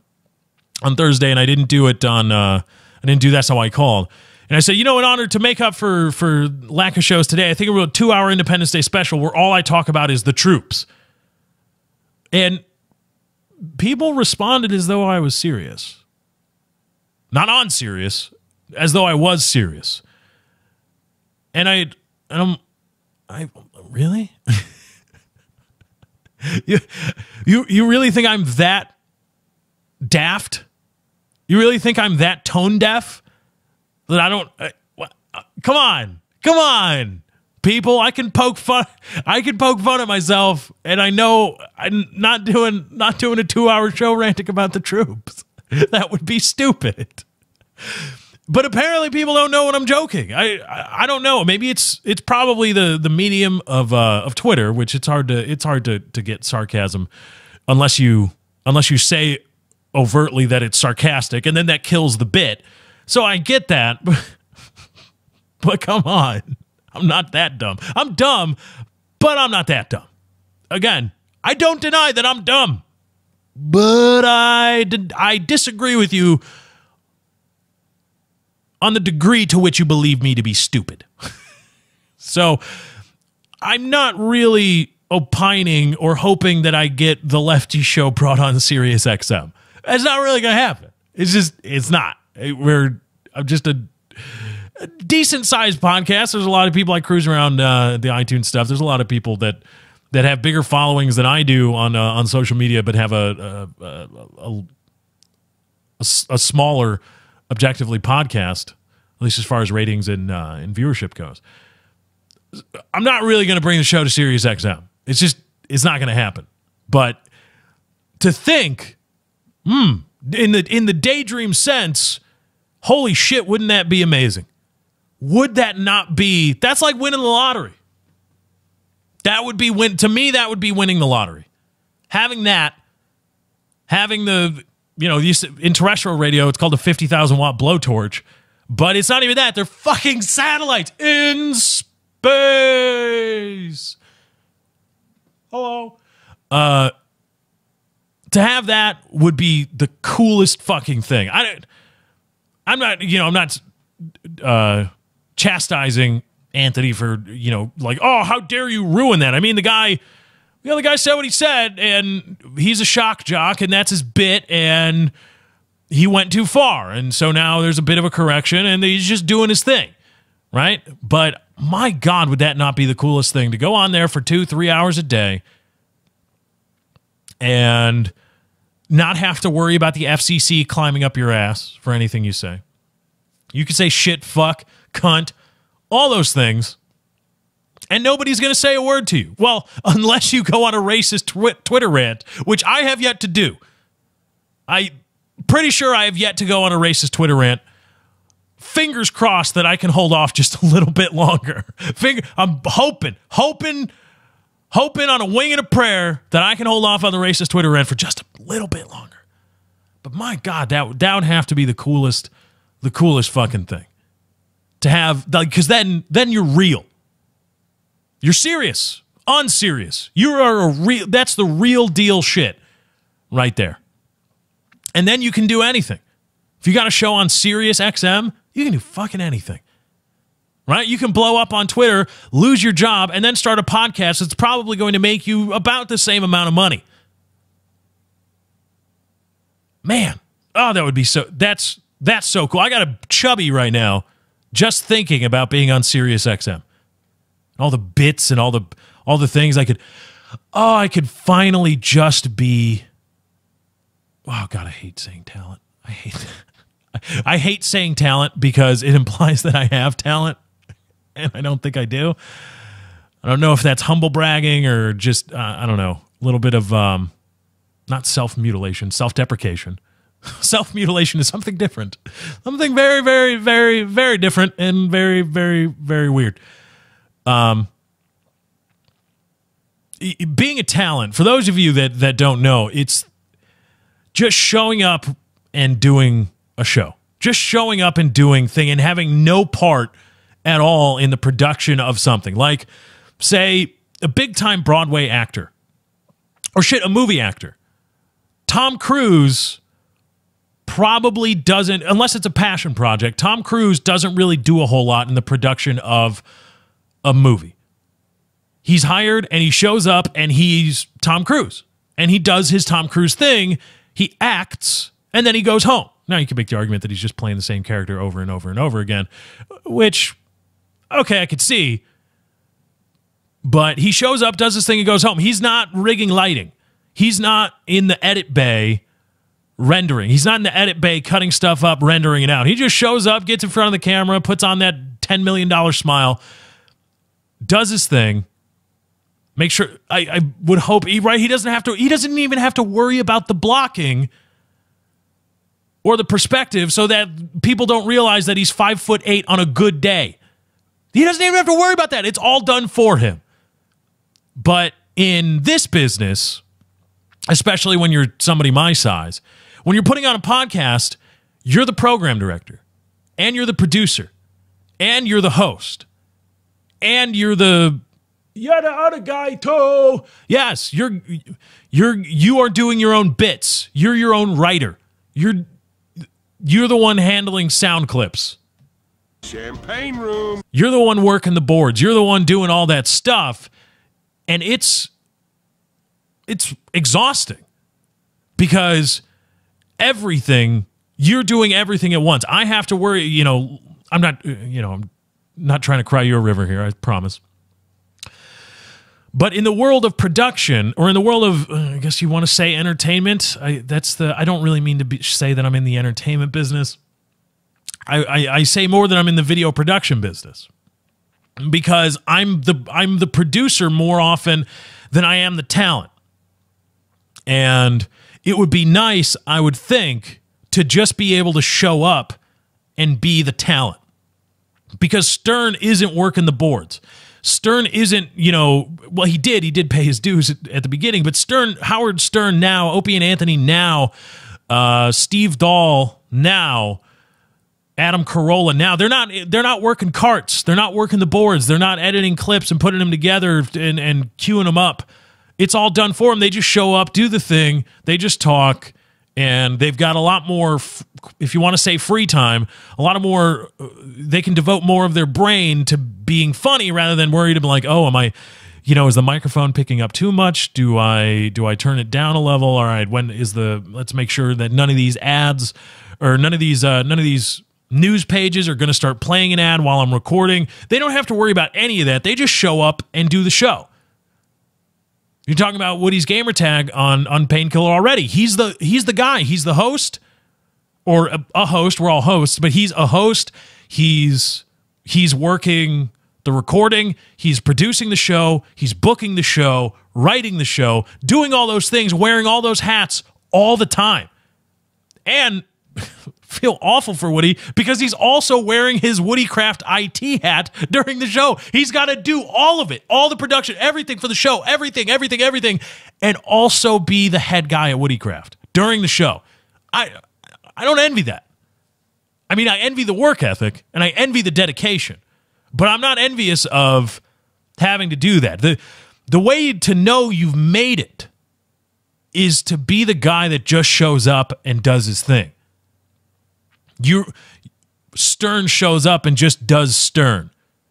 Thursday, and I didn't do it on, I didn't do That's How I Called. And I said, in honor to make up for lack of shows today, I think we'll do a 2-hour Independence Day special where all I talk about is the troops. And people responded as though I was serious. Not on serious, as though I was serious. And I really? You really think I'm that daft? You really think I'm that tone deaf that I don't? Come on. people, I can poke fun at myself, and I know I'm not doing a 2-hour show ranting about the troops. That would be stupid. But apparently people don't know when I'm joking. I don't know. Maybe it's probably the medium of Twitter, which it's hard to get sarcasm unless you say overtly that it's sarcastic, and then that kills the bit. So I get that, but come on. I'm not that dumb. I'm dumb, but I'm not that dumb. Again, I don't deny that I'm dumb, but I disagree with you on the degree to which you believe me to be stupid. So I'm not really opining or hoping that I get the Lefty show brought on Sirius XM. It's not really going to happen. It's not. I'm just a decent-sized podcast. There's a lot of people I cruise around the iTunes stuff. There's a lot of people that have bigger followings than I do on social media, but have a smaller, objectively, podcast, at least as far as ratings and viewership goes. I'm not really going to bring the show to Sirius XM. It's not going to happen. But to think, in the daydream sense, holy shit, wouldn't that be amazing? Would that not be, that's like winning the lottery. That would be to me, that would be winning the lottery. Having the, in terrestrial radio, it's called a 50,000 watt blowtorch, but it's not even that. They're fucking satellites in space. Hello. To have that would be the coolest fucking thing. I'm not chastising Anthony for, like, oh, how dare you ruin that? I mean, the guy said what he said, and he's a shock jock, and that's his bit, and he went too far. And so now there's a bit of a correction, and he's just doing his thing, right? But my God, would that not be the coolest thing to go on there for 2-3 hours a day and not have to worry about the FCC climbing up your ass for anything you say. You can say shit, fuck, cunt, all those things, and nobody's going to say a word to you. Well, unless you go on a racist Twitter rant, which I have yet to do. I'm pretty sure I have yet to go on a racist Twitter rant. Fingers crossed that I can hold off just a little bit longer. I'm hoping on a wing and a prayer that I can hold off on the racist Twitter rant for just a little bit longer. But my God, that would have to be the coolest fucking thing to have, because then you're real. You're serious, unserious. You are that's the real deal shit right there. And then you can do anything. If you got a show on Sirius XM, you can do fucking anything. Right? You can blow up on Twitter, lose your job, and then start a podcast that's probably going to make you about the same amount of money. Man, oh, that would be so, that's so cool. I got a chubby right now just thinking about being on Sirius XM. All the bits and all the things I could finally just be. Oh God, I hate saying talent. I hate saying talent because it implies that I have talent, and I don't think I do. I don't know if that's humble bragging or just I don't know, a little bit of not self-mutilation, self-deprecation. Self-mutilation is something different, something very, very, very, very different, and very, very, very weird. Being a talent, for those of you that don't know, it's just showing up and doing a show. Just showing up and doing thing and having no part at all in the production of something. Like, say, a big-time Broadway actor. Or a movie actor. Tom Cruise probably doesn't, unless it's a passion project, Tom Cruise doesn't really do a whole lot in the production of a movie. He's hired and he shows up and he's Tom Cruise. And he does his Tom Cruise thing. He acts and then he goes home. Now you can make the argument that he's just playing the same character over and over and over again, which, okay, I could see. But he shows up, does his thing, and goes home. He's not rigging lighting. He's not in the edit bay rendering. He's not in the edit bay cutting stuff up, rendering it out. He just shows up, gets in front of the camera, puts on that $10 million smile, does his thing. Make sure, I would hope, right? He doesn't even have to worry about the blocking or the perspective so that people don't realize that he's 5'8" on a good day. He doesn't even have to worry about that. It's all done for him. But in this business, especially when you're somebody my size, when you're putting on a podcast, you're the program director, and you're the producer, and you're the host, and you're the yada yada guy too. Yes, you are doing your own bits. You're your own writer. You're the one handling sound clips. Champagne room. You're the one working the boards. You're the one doing all that stuff. And it's exhausting because you're doing everything at once. I have to worry, I'm not trying to cry you a river here, I promise. But in the world of production, or in the world of, I guess you want to say entertainment, I don't really mean to say that I'm in the entertainment business. I say more that I'm in the video production business, because I'm the producer more often than I am the talent. And it would be nice, I would think, to just be able to show up and be the talent, because Stern isn't working the boards. Stern isn't, well, he did pay his dues at the beginning, but Howard Stern now, Opie and Anthony now, Steve Dahl now, Adam Carolla now, they're not working carts. They're not working the boards. They're not editing clips and putting them together and queuing them up. It's all done for them. They just show up, do the thing. They just talk, and they've got a lot more, if you want to say free time, a lot of more, they can devote more of their brain to being funny rather than worried about like, oh, am I, is the microphone picking up too much? Do I turn it down a level? All right, let's make sure that none of these ads or none of these news pages are going to start playing an ad while I'm recording. They don't have to worry about any of that. They just show up and do the show. You're talking about Woody's gamertag on Painkiller already. He's the guy. He's the host, or a host. We're all hosts, but he's a host. He's working the recording. He's producing the show. He's booking the show, writing the show, doing all those things, wearing all those hats all the time. And feel awful for Woody because he's also wearing his Woodycraft IT hat during the show. He's got to do all of it, all the production, everything for the show, everything, and also be the head guy at Woodycraft during the show. I don't envy that. I mean, I envy the work ethic and I envy the dedication, but I'm not envious of having to do that. The way to know you've made it is to be the guy that just shows up and does his thing. Stern shows up and just does Stern.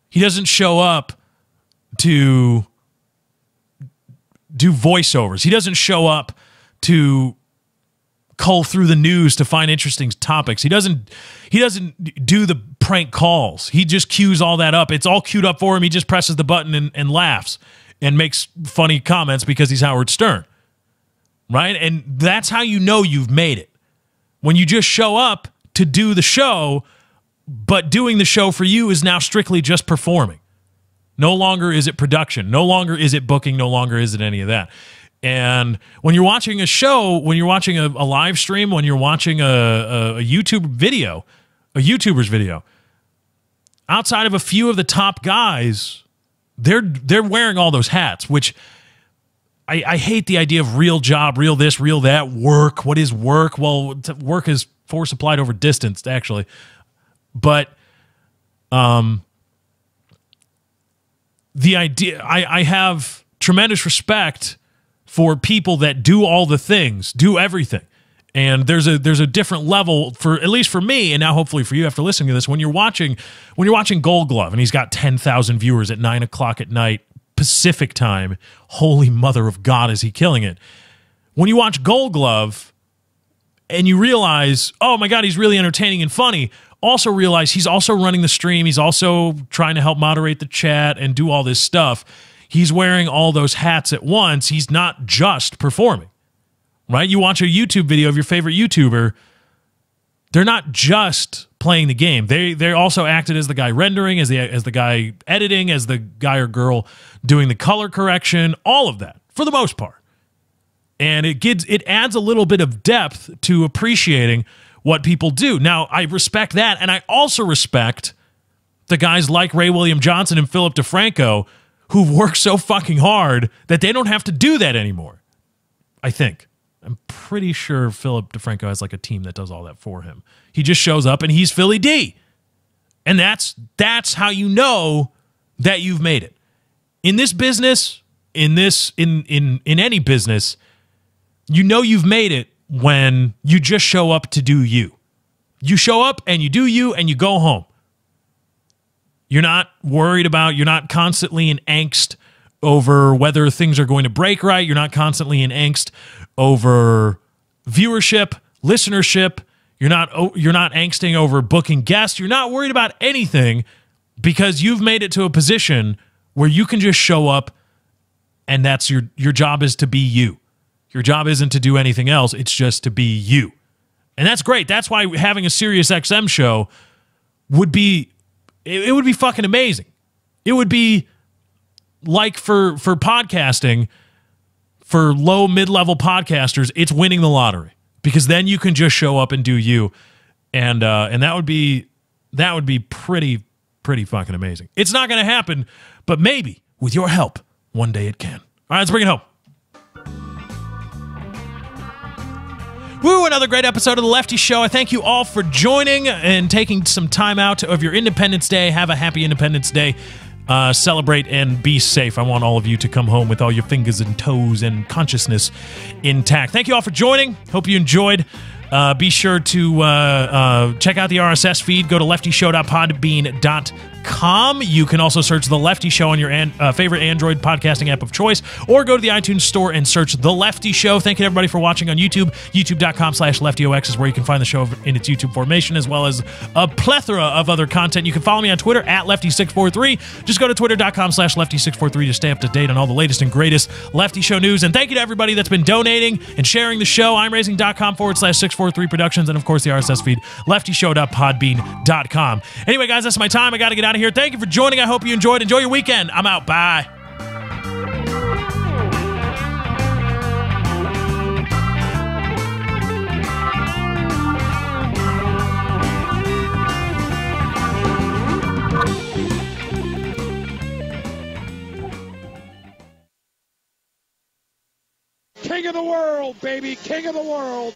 He doesn't show up to do voiceovers. He doesn't show up to cull through the news to find interesting topics. He doesn't do the prank calls. He just cues all that up. It's all queued up for him. He just presses the button and laughs and makes funny comments because he's Howard Stern. Right? And that's how you know you've made it. When you just show up to do the show, but doing the show for you is now strictly just performing. No longer is it production. No longer is it booking. No longer is it any of that. And when you're watching a show, when you're watching a live stream, when you're watching a YouTube video, a YouTuber's video, outside of a few of the top guys, they're wearing all those hats, which I hate the idea of real job, real this, real that, work. What is work? Well, work is force applied over distance, actually. But the idea, I have tremendous respect for people that do all the things, do everything. And there's a different level, for at least for me, and now hopefully for you after listening to this, when you're watching Gold Glove and he's got 10,000 viewers at 9 o'clock at night Pacific time, holy mother of God, is he killing it. When you watch Gold Glove and you realize, oh my God, he's really entertaining and funny, also realize he's also running the stream. He's also trying to help moderate the chat and do all this stuff. He's wearing all those hats at once. He's not just performing, right? You watch a YouTube video of your favorite YouTuber, they're not just playing the game. They also acted as the guy rendering, as the guy editing, as the guy or girl doing the color correction, all of that for the most part. And it adds a little bit of depth to appreciating what people do. Now, I respect that, and I also respect the guys like Ray William Johnson and Philip DeFranco who've worked so fucking hard that they don't have to do that anymore. I think. I'm pretty sure Philip DeFranco has like a team that does all that for him. He just shows up and he's Philly D. And that's how you know that you've made it. In this business, in any business, you know you've made it when you just show up to do you. You show up and you do you and you go home. You're not worried about, you're not constantly in angst over whether things are going to break right. You're not constantly in angst over viewership, listenership. You're not angsting over booking guests. You're not worried about anything because you've made it to a position where you can just show up and that's your job is to be you. Your job isn't to do anything else. It's just to be you. And that's great. That's why having a Sirius XM show would be fucking amazing. It would be like for podcasting, for low, mid-level podcasters, it's winning the lottery because then you can just show up and do you. And that would be pretty fucking amazing. It's not going to happen, but maybe with your help, one day it can. All right, let's bring it home. Woo, another great episode of The Lefty Show. I thank you all for joining and taking some time out of your Independence Day. Have a happy Independence Day. Celebrate and be safe. I want all of you to come home with all your fingers and toes and consciousness intact. Thank you all for joining. Hope you enjoyed. Be sure to check out the RSS feed. Go to leftyshow.podbean.com. You can also search The Lefty Show on your favorite Android podcasting app of choice, or go to the iTunes store and search The Lefty Show. Thank you, everybody, for watching on YouTube. YouTube.com/LeftyOX is where you can find the show in its YouTube formation, as well as a plethora of other content. You can follow me on Twitter at Lefty643. Just go to twitter.com/Lefty643 to stay up to date on all the latest and greatest Lefty Show news. And thank you to everybody that's been donating and sharing the show. I'mRacing.com/643 Productions, and of course the RSS feed, LeftyShow.podbean.com. Anyway, guys, that's my time. I got to get out of here. Thank you for joining. I hope you enjoyed. Enjoy your weekend. I'm out. Bye. King of the world, baby, king of the world.